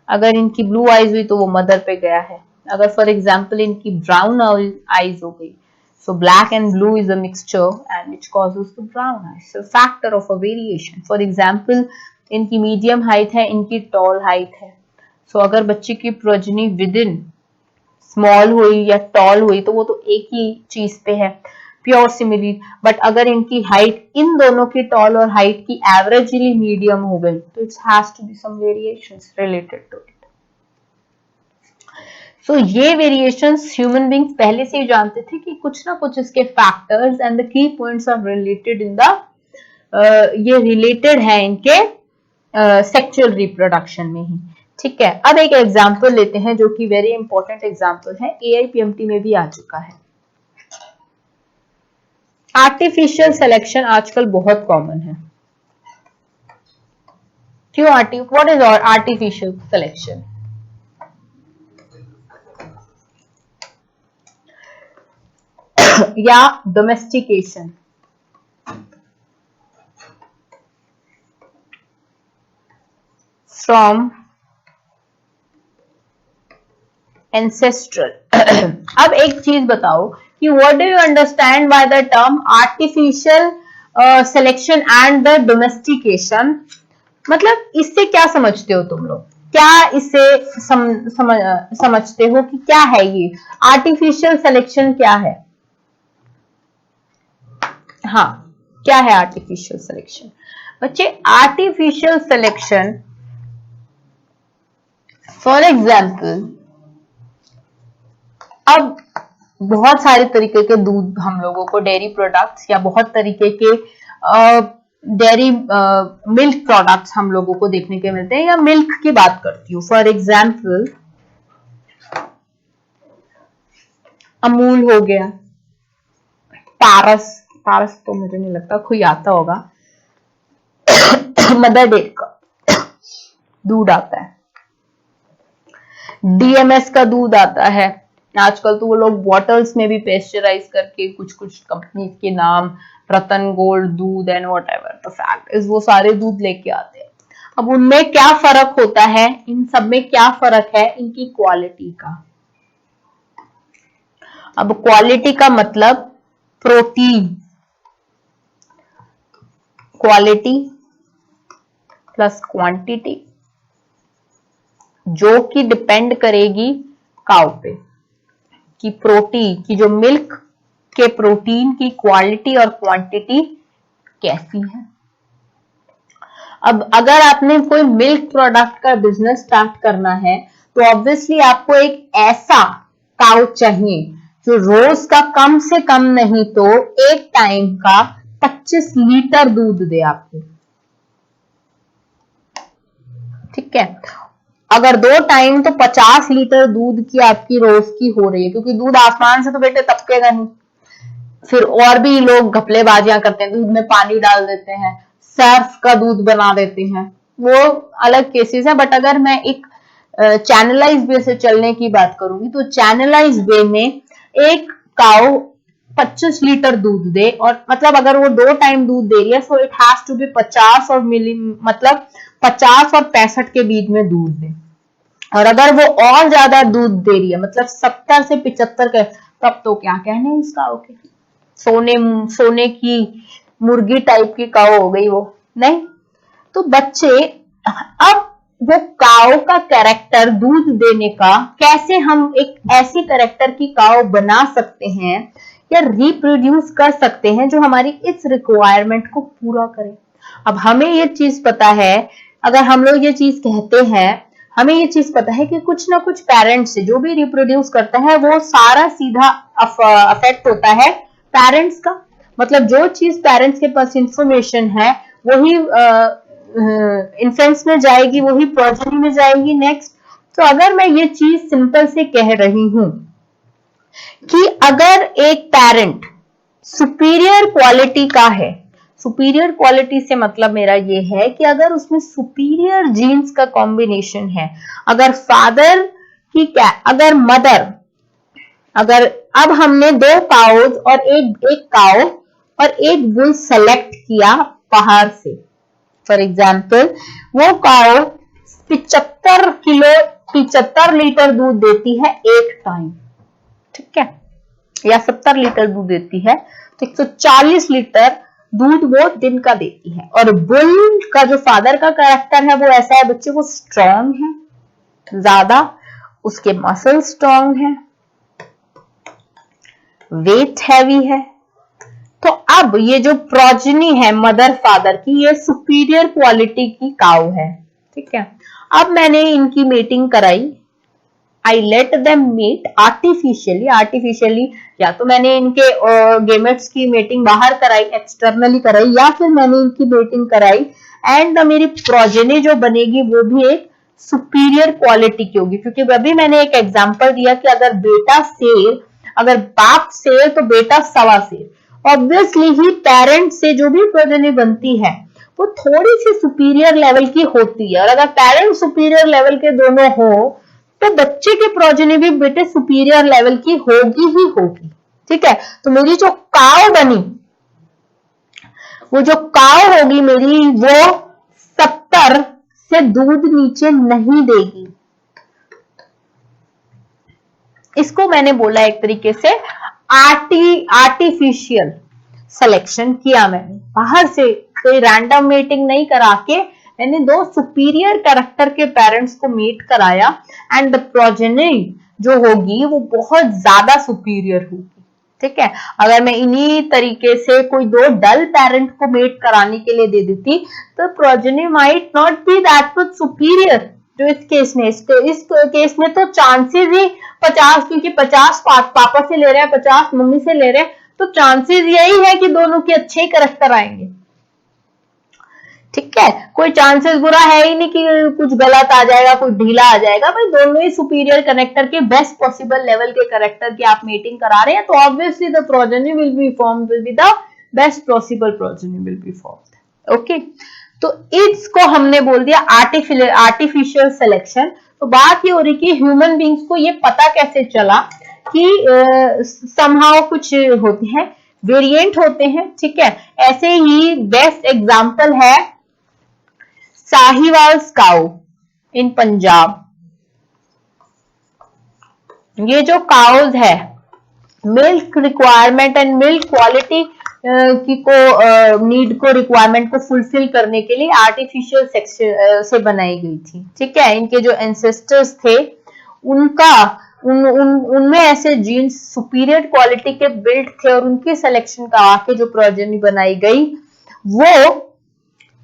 अगर इनकी ब्लू आईज हुई तो वो मदर पे गया है. अगर फॉर एग्जाम्पल इनकी ब्राउन आईज हो गई, so black and blue is a mixture and which causes the brown eyes. So factor of a variation. For example, इनकी मीडियम हाइट है, इनकी टॉल हाइट है. so अगर बच्चे की प्रोजनी विद इन स्मॉल हुई या टॉल हुई तो वो तो एक ही चीज पे है, प्योर सिमिलर. बट अगर इनकी हाइट इन दोनों की टॉल और हाइट की एवरेजली मीडियम हो गई तो it has to be some variations related to it. So ये वेरिएशंस ह्यूमन बींग्स पहले से ही जानते थे कि कुछ ना कुछ इसके factors and the key points are related in the ये रिलेटेड है इनके सेक्सुअल रिप्रोडक्शन में ही. ठीक है, अब एक एग्जांपल लेते हैं जो कि वेरी इंपॉर्टेंट एग्जांपल है, AIPMT में भी आ चुका है. आर्टिफिशियल सिलेक्शन आजकल बहुत कॉमन है. क्यों व्हाट इज आर्टिफिशियल सिलेक्शन? या डोमेस्टिकेशन. From ancestral. अब एक चीज बताओ कि what do you understand by the term artificial selection and the domestication? मतलब इससे क्या समझते हो तुम लोग? क्या इससे समझते हो कि क्या है ये आर्टिफिशियल सिलेक्शन? क्या है? हाँ, क्या है आर्टिफिशियल सिलेक्शन? बच्चे, आर्टिफिशियल सिलेक्शन फॉर एग्जाम्पल, अब बहुत सारे तरीके के दूध हम लोगों को, डेयरी प्रोडक्ट्स या बहुत तरीके के डेयरी मिल्क प्रोडक्ट्स हम लोगों को देखने के मिलते हैं. या मिल्क की बात करती हूँ, फॉर एग्जाम्पल अमूल हो गया, पारस तो मुझे नहीं लगता कोई आता होगा. मदर डेयरी का दूध आता है, DMS का दूध आता है. आजकल तो वो लोग बॉटल्स में भी पेस्चराइज करके कुछ कंपनीज के नाम, रतन गोल्ड दूध and whatever the fact is, वो सारे दूध लेके आते हैं. अब उनमें क्या फर्क होता है? इन सब में क्या फर्क है? इनकी क्वालिटी का. अब क्वालिटी का मतलब प्रोटीन, क्वालिटी प्लस क्वांटिटी, जो कि डिपेंड करेगी काउ पे कि प्रोटीन की, जो मिल्क के प्रोटीन की क्वालिटी और क्वांटिटी कैसी है. अब अगर आपने कोई मिल्क प्रोडक्ट का बिजनेस स्टार्ट करना है तो ऑब्वियसली आपको एक ऐसा काउ चाहिए जो रोज का कम से कम नहीं तो एक टाइम का 25 लीटर दूध दे आपको. ठीक है, अगर 2 टाइम तो 50 लीटर दूध की आपकी रोज की हो रही है, क्योंकि दूध आसमान से तो बेटे टपकेगा नहीं. फिर और भी लोग घपलेबाजियां करते हैं, दूध में पानी डाल देते हैं, सर्फ का दूध बना देते हैं, वो अलग केसेस है. बट अगर मैं एक चैनलाइज वे से चलने की बात करूंगी तो चैनलाइज वे में एक काउ 25 लीटर दूध दे, और मतलब अगर वो 2 टाइम दूध दे रही है so it has to be 50 और मतलब 50 और 65 के बीच में दूध दे. और अगर वो और ज्यादा दूध दे रही है, मतलब 70 से 75 के, तब तो क्या कहने इस काउ के, सोने की मुर्गी टाइप की काउ हो गई वो. नहीं तो बच्चे, अब वो काउ का कैरेक्टर दूध देने का, कैसे हम एक ऐसी कैरेक्टर की काउ बना सकते हैं या रिप्रोड्यूस कर सकते हैं जो हमारी इस रिक्वायरमेंट को पूरा करे. अब हमें ये चीज पता है, अगर हम लोग ये चीज कहते हैं, हमें ये चीज पता है कि कुछ ना कुछ पेरेंट्स से जो भी रिप्रोड्यूस करता है वो सारा सीधा अफेक्ट होता है पेरेंट्स का. मतलब जो चीज पेरेंट्स के पास इंफॉर्मेशन है वही इन्फेंट्स में जाएगी, वही प्रोजेनी में जाएगी नेक्स्ट. तो अगर मैं ये चीज सिंपल से कह रही हूं कि अगर एक पेरेंट सुपीरियर क्वालिटी का है, सुपीरियर क्वालिटी से मतलब मेरा ये है कि अगर उसमें सुपीरियर जीन्स का कॉम्बिनेशन है, अगर फादर की क्या, अगर मदर, अगर अब हमने 2 काउज और एक काउ और एक बुल सेलेक्ट किया बाहर से, फॉर एग्जाम्पल वो काउ 75 लीटर दूध देती है एक टाइम, ठीक है, या 70 लीटर दूध देती है, तो 140 लीटर दूध वो दिन का देती है। और बुल का जो फादर का कैरेक्टर है वो ऐसा है बच्चे, वो स्ट्रांग है ज्यादा, उसके मसल स्ट्रांग है, वेट हैवी है। तो अब ये जो प्रोजनी है मदर फादर की, ये सुपीरियर क्वालिटी की काउ है, ठीक है। अब मैंने इनकी मीटिंग कराई, I let them meet artificially, या तो मैंने इनके गेमेट्स की मीटिंग बाहर कराई, एक्सटर्नली कराई, या फिर मैंने इनकी मीटिंग कराई, एंड मेरी प्रोजेनी जो बनेगी वो भी एक सुपीरियर क्वालिटी की होगी। क्योंकि अभी मैंने एक एग्जांपल दिया कि अगर बेटा शेर, अगर बाप शेर तो बेटा सवा शेर। ऑब्वियसली ही पेरेंट से जो भी प्रोजेनी बनती है वो थोड़ी सी सुपीरियर लेवल की होती है, और अगर पेरेंट सुपीरियर लेवल के दोनों हो तो बच्चे की प्रोजेनी भी बेटे सुपीरियर लेवल की होगी ही होगी, ठीक है। तो मेरी जो काव बनी, वो जो काव होगी मेरी, वो 70 से दूध नीचे नहीं देगी। इसको मैंने बोला एक तरीके से आर्टिफिशियल सिलेक्शन किया मैंने, बाहर से कोई रैंडम मीटिंग नहीं करा के मैंने 2 सुपीरियर कैरेक्टर के पेरेंट्स को मीट कराया, एंड द प्रोजेनी जो होगी वो बहुत ज्यादा सुपीरियर होगी, ठीक है। अगर मैं इन्हीं तरीके से कोई 2 डल पेरेंट को मीट कराने के लिए दे देती तो progeny might not be that much superior. जो इस केस में, इस केस में तो चांसेस ही 50, क्योंकि 50 पापा से ले रहे हैं, 50 मम्मी से ले रहे हैं, तो चांसेस यही है कि दोनों के अच्छे ही कैरेक्टर आएंगे, ठीक है। कोई चांसेस बुरा है ही नहीं कि कुछ गलत आ जाएगा, कोई ढीला आ जाएगा, भाई दोनों ही सुपीरियर करेक्टर के बेस्ट पॉसिबल लेवल के करेक्टर की आप मीटिंग करा रहे हैं, तो obviously the progeny will be formed, will be the best possible progeny will be formed, okay. तो इसको हमने बोल दिया आर्टिफिशियल सिलेक्शन। तो बात ये हो रही कि ह्यूमन बींग्स को ये पता कैसे चला कि समहाउ कुछ होते हैं, वेरिएंट होते हैं, ठीक है। ऐसे ही बेस्ट एग्जांपल है साहिवाल काऊ इन पंजाब। ये जो काउज है milk requirement and milk quality की को नीड को रिक्वायरमेंट को फुलफिल करने के लिए आर्टिफिशियल सेक्शन से बनाई गई थी, ठीक है। इनके जो एंसेस्टर्स थे उनका उनमें ऐसे जीन्स सुपीरियर क्वालिटी के बिल्ड थे, और उनकी सिलेक्शन करा के जो प्रोजेनी बनाई गई वो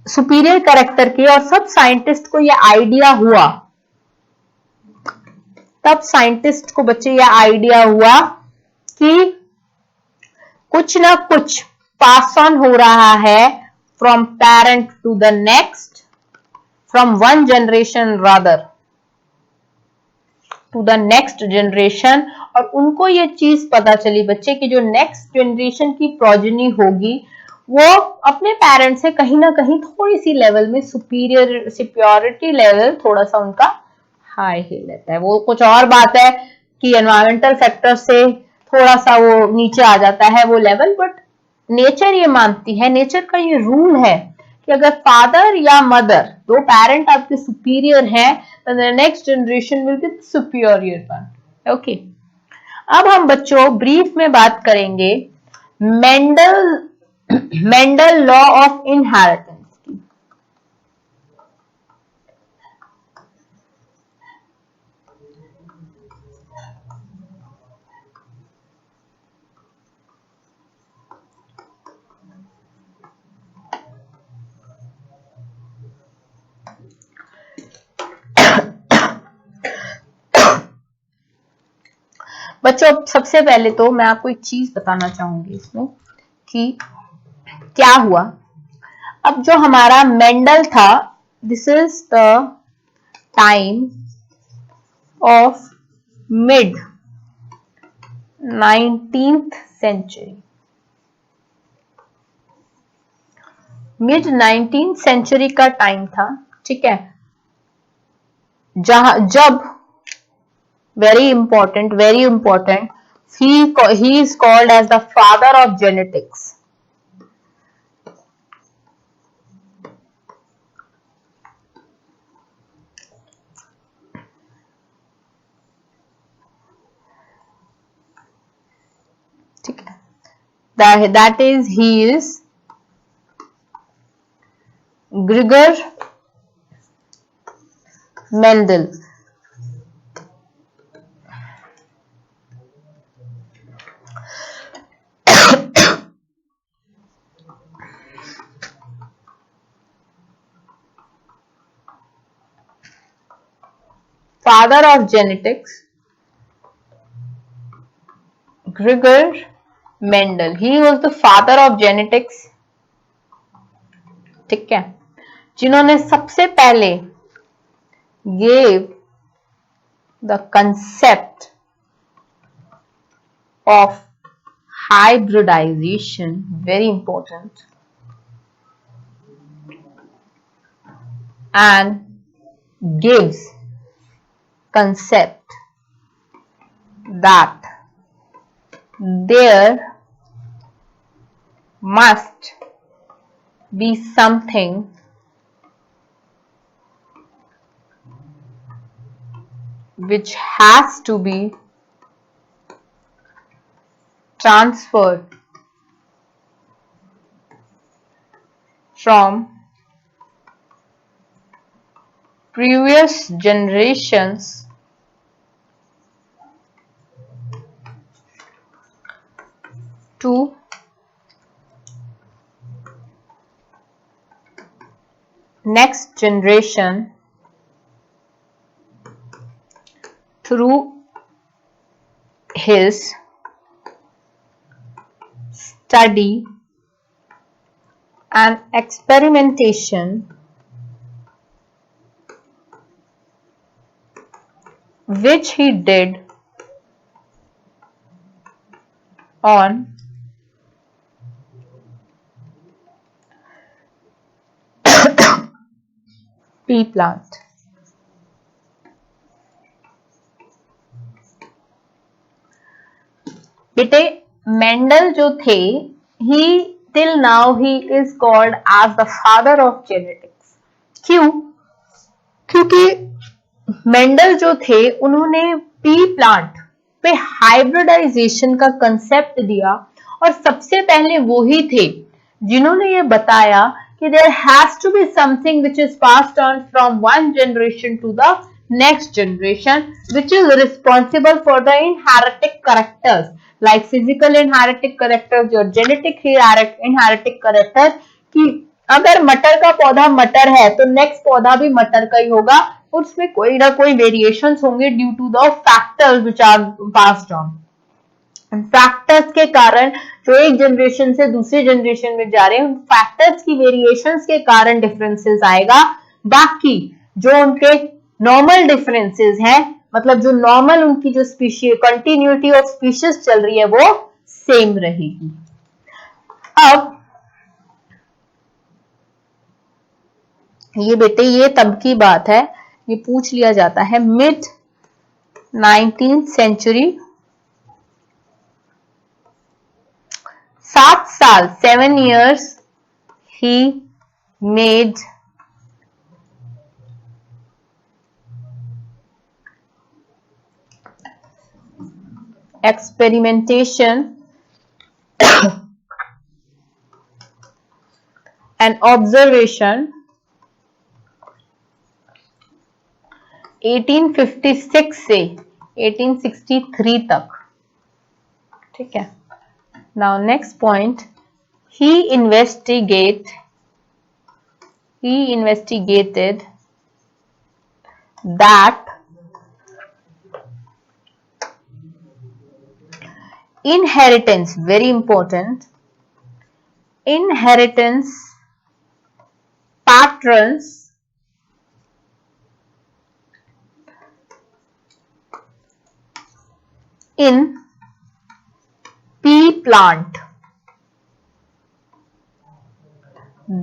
सुपीरियर कैरेक्टर की। और सब साइंटिस्ट को ये आइडिया हुआ, तब साइंटिस्ट को बच्चे ये आइडिया हुआ कि कुछ ना कुछ पास ऑन हो रहा है from parent to the next, from one generation rather to the next generation. और उनको ये चीज पता चली बच्चे की जो नेक्स्ट जनरेशन की प्रोजेनी होगी वो अपने पेरेंट्स से कहीं ना कहीं थोड़ी सी लेवल में सुपीरियरिटी लेवल थोड़ा सा उनका हाई ही रहता है। वो कुछ और बात है कि एनवायरमेंटल फैक्टर से थोड़ा सा वो नीचे आ जाता है वो लेवल, बट नेचर ये मानती है, नेचर का ये रूल है कि अगर फादर या मदर दो पेरेंट आपके सुपीरियर हैं तो the next generation will be superior one, okay. अब हम बच्चों ब्रीफ में बात करेंगे मेंडल लॉ ऑफ इनहेरिटेंस की। बच्चों सबसे पहले तो मैं आपको एक चीज बताना चाहूंगी इसमें कि क्या हुआ। अब जो हमारा मेंडल था, this is the time of mid 19th century, mid 19th century का टाइम था, ठीक है, जब very important he is called as the father of genetics. ठीक है, that is he is Gregor Mendel. Father of genetics, Gregor Mendel. He was the father of genetics. ठीक है, जिन्होंने सबसे पहले gave the concept of hybridization, very important, and gives concept that there must be something which has to be transferred from previous generations to next generation through his study and experimentation which he did on pea plant. बेटे Mendel जो थे, he till now he is called as the father of genetics. क्यों? क्योंकि Mendel जो थे उन्होंने P plant पे hybridisation का कंसेप्ट दिया और सबसे पहले वो ही थे जिन्होंने ये बताया कि there has to be something which is passed on from one generation to the next generation which is responsible for the inherited characters like physical inherited characters or genetic inherited characters कि अगर मटर का पौधा मटर है तो next पौधा भी मटर का ही होगा, उसमें कोई ना कोई वेरिएशंस होंगे due to the factors which are passed on. Factors के कारण जो एक जनरेशन से दूसरे जनरेशन में जा रहे हैं, फैक्टर्स की वेरिएशंस के कारण डिफरेंसेस आएगा. बाकी जो उनके नॉर्मल डिफरेंसेस हैं, मतलब जो नॉर्मल उनकी जो स्पीशीज कंटिन्यूटी ऑफ स्पीशीज चल रही है वो सेम रहेगी. अब ये बेटे ये तब की बात है, ये पूछ लिया जाता है मिड 19th सेंचुरी. 7 साल 7 years he made experimentation and observation 1856 से 1863 तक. ठीक है. Now next point, he investigated that inheritance, very important, inheritance patterns in pea plant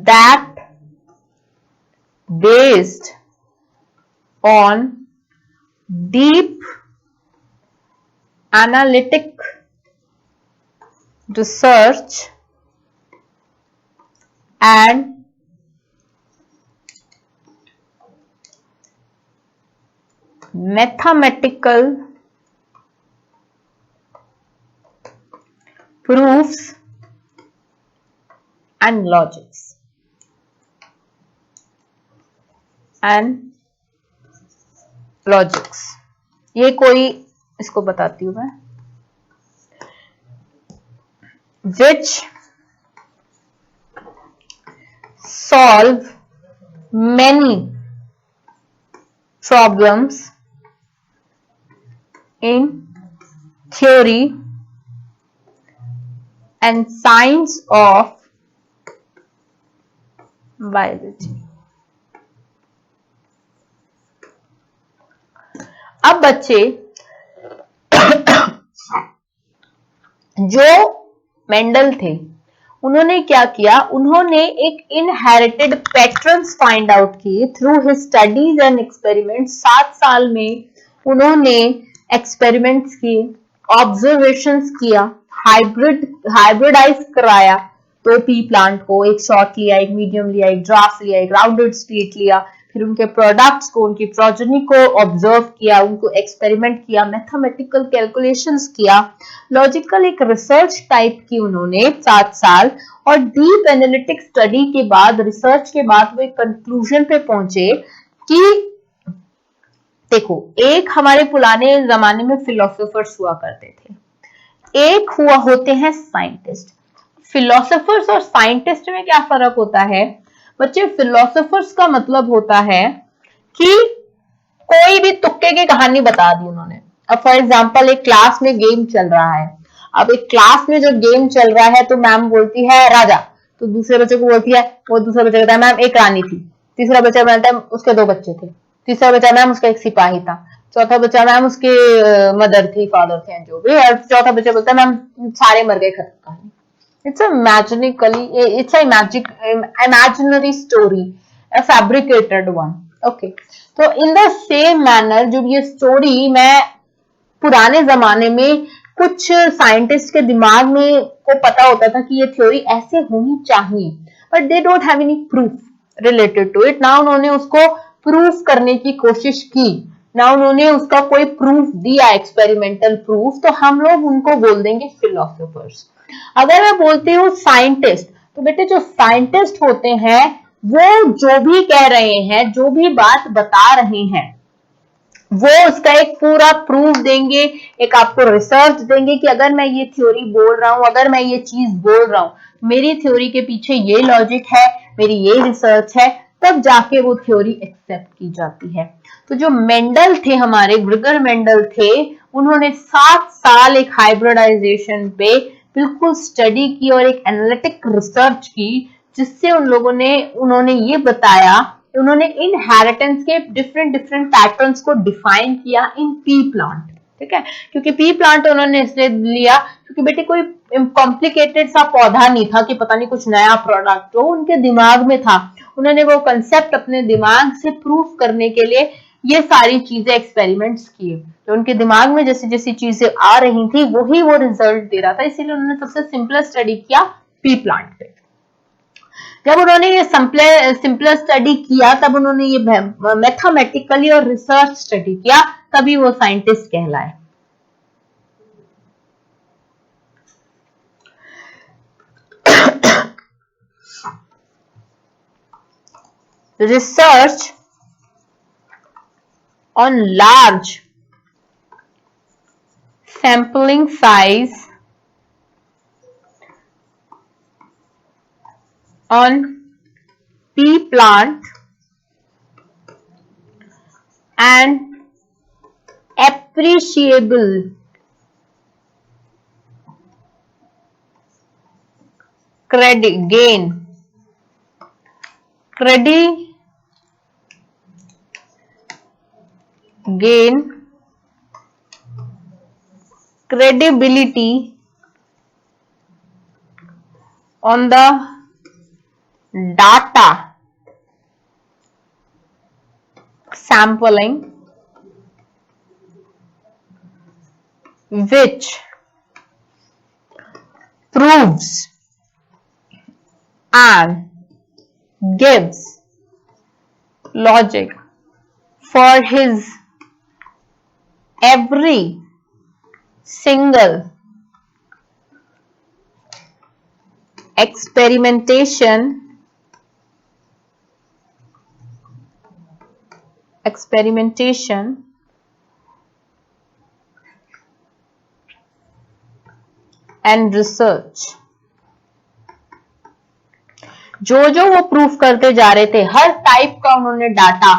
that based on deep analytic research and mathematical proofs and logics ये कोई इसको बताती हूं मैं, which solve many problems in theory and science of biology. अब बच्चे जो Mendel थे उन्होंने क्या किया, उन्होंने एक इनहेरिटेड पैटर्न्स फाइंड आउट किए through his studies and experiments. 7 साल में उन्होंने एक्सपेरिमेंट्स किए, ऑब्जर्वेशंस किया, हाइब्रिडाइज कराया तो पी प्लांट को, एक शॉर्ट लिया, एक मीडियम लिया, एक ड्राफ्ट लिया, एक राउंडेड स्टेट लिया, फिर उनके प्रोडक्ट्स को, उनकी प्रोजेनी को ऑब्जर्व किया, उनको एक्सपेरिमेंट किया, मैथमेटिकल कैलकुलेशंस किया, लॉजिकल एक रिसर्च टाइप की उन्होंने 7 साल, और डीप एनालिटिक स्टडी के बाद, रिसर्च के बाद वो एक कंक्लूजन पे पहुंचे कि देखो, एक हमारे पुराने जमाने में फिलोसोफर्स हुआ करते थे, एक हुआ होते हैं साइंटिस्ट। फिलोसोफर्स और साइंटिस्ट में क्या फर्क होता है बच्चे? फिलोसोफर्स का मतलब होता है कि कोई भी तुक्के की कहानी बता दी उन्होंने। अब फॉर एग्जांपल एक क्लास में गेम चल रहा है, अब एक क्लास में जो गेम चल रहा है तो मैम बोलती है राजा, तो दूसरे बच्चे को बोलती है, वो दूसरा बच्चा कहता है मैम एक रानी थी, तीसरा बच्चा बोलता है उसके 2 बच्चे थे, तीसरा बच्चा मैम उसका एक सिपाही था, चौथा बच्चा मैम उसके मदर थी, फादर थे, जो भी, और चौथा बच्चा बोलता है मैम सारे मर गए, खत्म कहानी। It's a imaginary story, a fabricated one. Okay. तो in the same manner जो ये स्टोरी मैं पुराने जमाने में कुछ साइंटिस्ट के दिमाग में को पता होता था कि ये थ्योरी ऐसे होनी चाहिए, but they don't have any proof related to it. ना उन्होंने उसको प्रूफ करने की कोशिश की, ना उन्होंने उसका कोई प्रूफ दिया, एक्सपेरिमेंटल प्रूफ, तो हम लोग उनको बोल देंगे फिलोसोफर्स। अगर मैं बोलती हूँ साइंटिस्ट, तो बेटे जो साइंटिस्ट होते हैं वो जो भी कह रहे हैं, जो भी बात बता रहे हैं, वो उसका एक पूरा प्रूफ देंगे, एक आपको रिसर्च देंगे कि अगर मैं ये थ्योरी बोल रहा हूं, अगर मैं ये चीज बोल रहा हूं, मेरी थ्योरी के पीछे ये लॉजिक है, मेरी ये रिसर्च है, तब जाके वो थ्योरी एक्सेप्ट की जाती है। तो जो मेंडल थे, हमारे ग्रिगर मेंडल थे, उन्होंने 7 साल एक हाइब्रिडाइजेशन पे बिल्कुल स्टडी की और एक एनालिटिक रिसर्च की, जिससे उन्होंने ये बताया, उन्होंने इनहेरिटेंस के डिफरेंट पैटर्न्स को डिफाइन किया इन पी प्लांट। ठीक है, क्योंकि पी प्लांट उन्होंने इसलिए लिया क्योंकि बेटे कोई कॉम्प्लिकेटेड सा पौधा नहीं था कि पता नहीं कुछ नया प्रोडक्ट, तो उनके दिमाग में था, उन्होंने वो कंसेप्ट अपने दिमाग से प्रूफ करने के लिए ये सारी चीजें एक्सपेरिमेंट्स किए, तो उनके दिमाग में जैसी जैसी चीजें आ रही थी वही वो रिजल्ट दे रहा था, इसीलिए उन्होंने सबसे सिंपल स्टडी किया पी प्लांट पे। जब उन्होंने ये सिंपलर स्टडी किया, तब उन्होंने ये मैथमेटिकली और रिसर्च स्टडी किया, तभी वो साइंटिस्ट कहलाए। Research on large sampling size on pea plant and appreciable gain credibility on the data sampling which proves and gives logic for his every single experimentation and research। जो जो वो proof करते जा रहे थे, हर टाइप का उन्होंने डाटा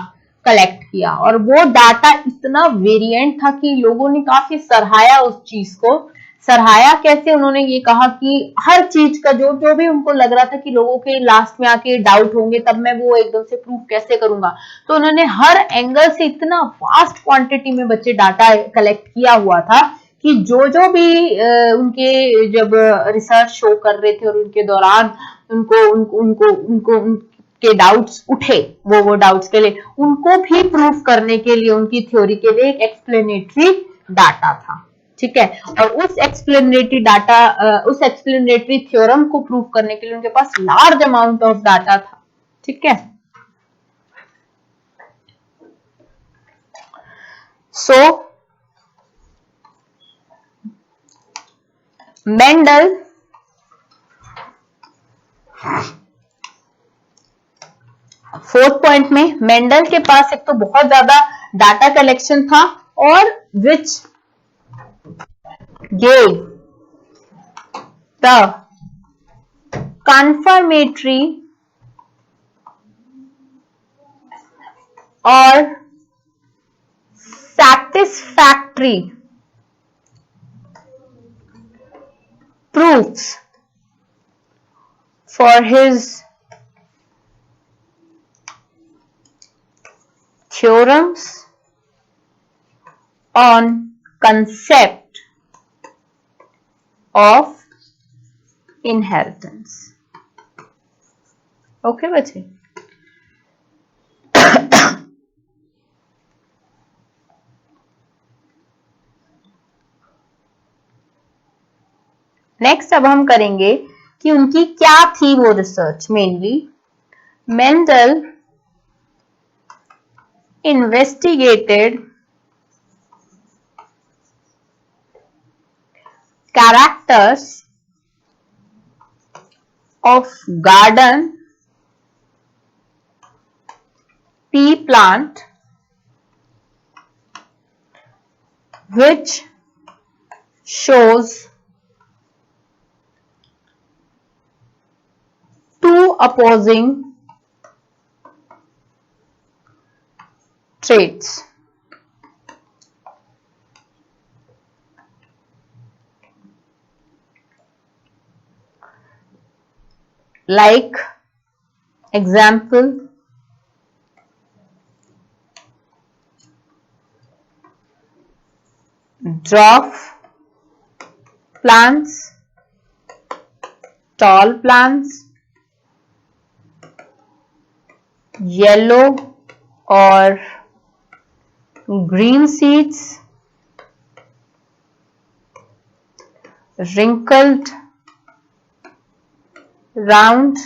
कलेक्ट किया और वो डाटा इतना वेरिएंट था कि लोगों ने काफी सराहाया उस चीज को। सराहाया कैसे? उन्होंने ये कहा कि हर चीज का जो जो भी उनको लग रहा था कि लोगों के लास्ट में आके डाउट होंगे, तब मैं वो एकदम से प्रूफ कैसे करूंगा, तो उन्होंने हर एंगल से इतना वास्ट क्वांटिटी में बच्चे डाटा कलेक्ट किया हुआ था कि जो जो भी उनके जब रिसर्च शो कर रहे थे और उनके दौरान उनको उनके डाउट्स उठे, वो डाउट्स के लिए उनको भी प्रूफ करने के लिए उनकी थ्योरी के लिए एक एक्सप्लेनेटरी डाटा था। ठीक है, और उस एक्सप्लेनेटरी थ्योरम को प्रूफ करने के लिए उनके पास लार्ज अमाउंट ऑफ डाटा था। ठीक है, सो मेंडल फोर्थ पॉइंट में मेंडल के पास एक तो बहुत ज्यादा डाटा कलेक्शन था और विच gave the confirmatory or satisfactory proofs for his theorems on concept of inheritance। Okay बच्चे, नेक्स्ट अब हम करेंगे कि उनकी क्या थी वो research. Mainly Mendel investigated characters of garden pea plant which shows two opposing traits। like example dwarf plants, tall plants, yellow or green seeds, wrinkled, round,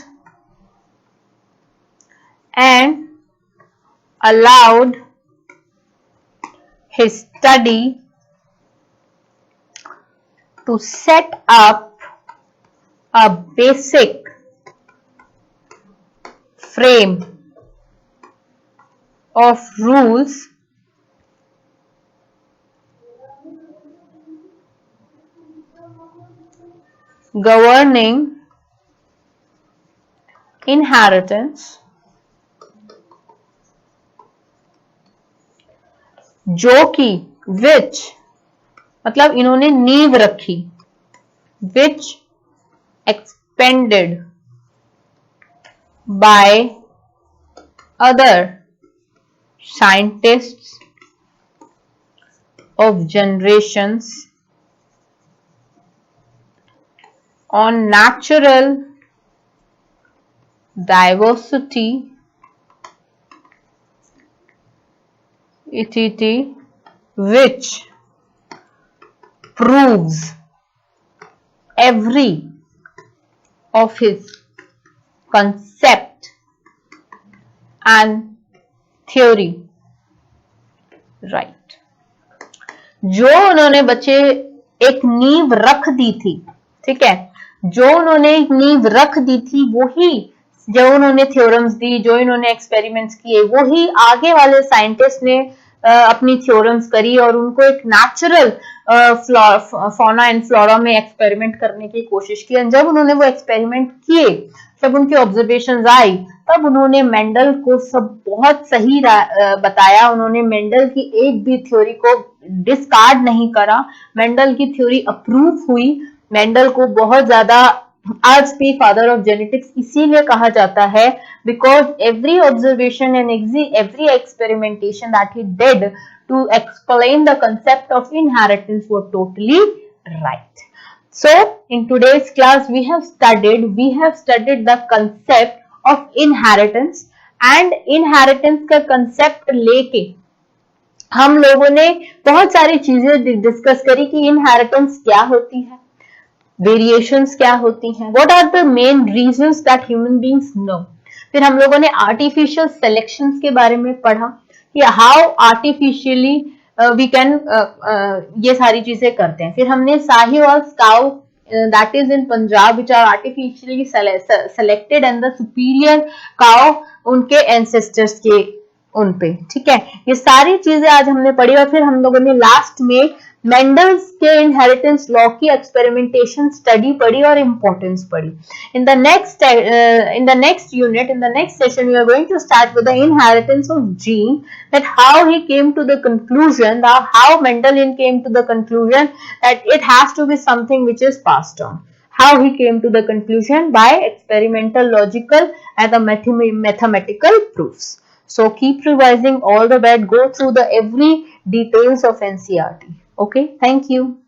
and allowed his study to set up a basic frame of rules governing inheritance जो कि which मतलब इन्होंने नींव रखी, which expanded by other scientists of generations on natural diversity which proves every of his concept and theory right। जो उन्होंने बच्चे एक नींव रख दी थी, ठीक है, जो उन्होंने एक नींव रख दी थी वही, जो उन्होंने थ्योरम्स दी, जो इन्होंने एक्सपेरिमेंट्स किए, वही आगे वाले साइंटिस्ट ने अपनी थ्योरम्स करी और उनको एक नेचुरल फौना एंड फ्लोरा में एक्सपेरिमेंट करने की कोशिश की। जब उन्होंने वो एक्सपेरिमेंट किए, जब उनकी ऑब्जर्वेशंस आई, तब उन्होंने मेंडल को सब बहुत सही बताया। उन्होंने मेंडल की एक भी थ्योरी को डिस्कार्ड नहीं करा। मेंडल की थ्योरी अप्रूव हुई। मेंडल को बहुत ज्यादा आज भी फादर ऑफ जेनेटिक्स इसीलिए कहा जाता है, because every observation and every experimentation that he did to explain the concept of inheritance were totally right. So in today's class we have studied the concept of inheritance and inheritance का concept लेके हम लोगों ने बहुत सारी चीजें discuss करी कि इनहेरिटेंस क्या होती है, वेरिएशंस क्या होती हैं, what are the main reasons that human beings know. फिर हम लोगों ने आर्टिफिशियल सिलेक्शंस के बारे में पढ़ा कि हाउ आर्टिफिशियली वी कैन ये सारी चीजें करते हैं। फिर हमने Sahiwal cow that is in Punjab which are artificially selected and the superior cow उनके एंसेस्टर्स के उन पे, ठीक है, ये सारी चीजें आज हमने पढ़ी। और फिर हम लोगों ने लास्ट में मेंडल्स के इनहेरिटेंस लॉ की एक्सपेरिमेंटेशन स्टडी पढ़ी और इंपॉर्टेंस पढ़ी। in the next unit, in the next session, we are going to start with the inheritance of gene, that how he came to the conclusion, how Mendelian came to the conclusion that it has to be something which is passed on. How he came to the conclusion by experimental, logical and the mathematical proofs. So keep revising all the bit, go through the every details of NCERT. Okay, thank you.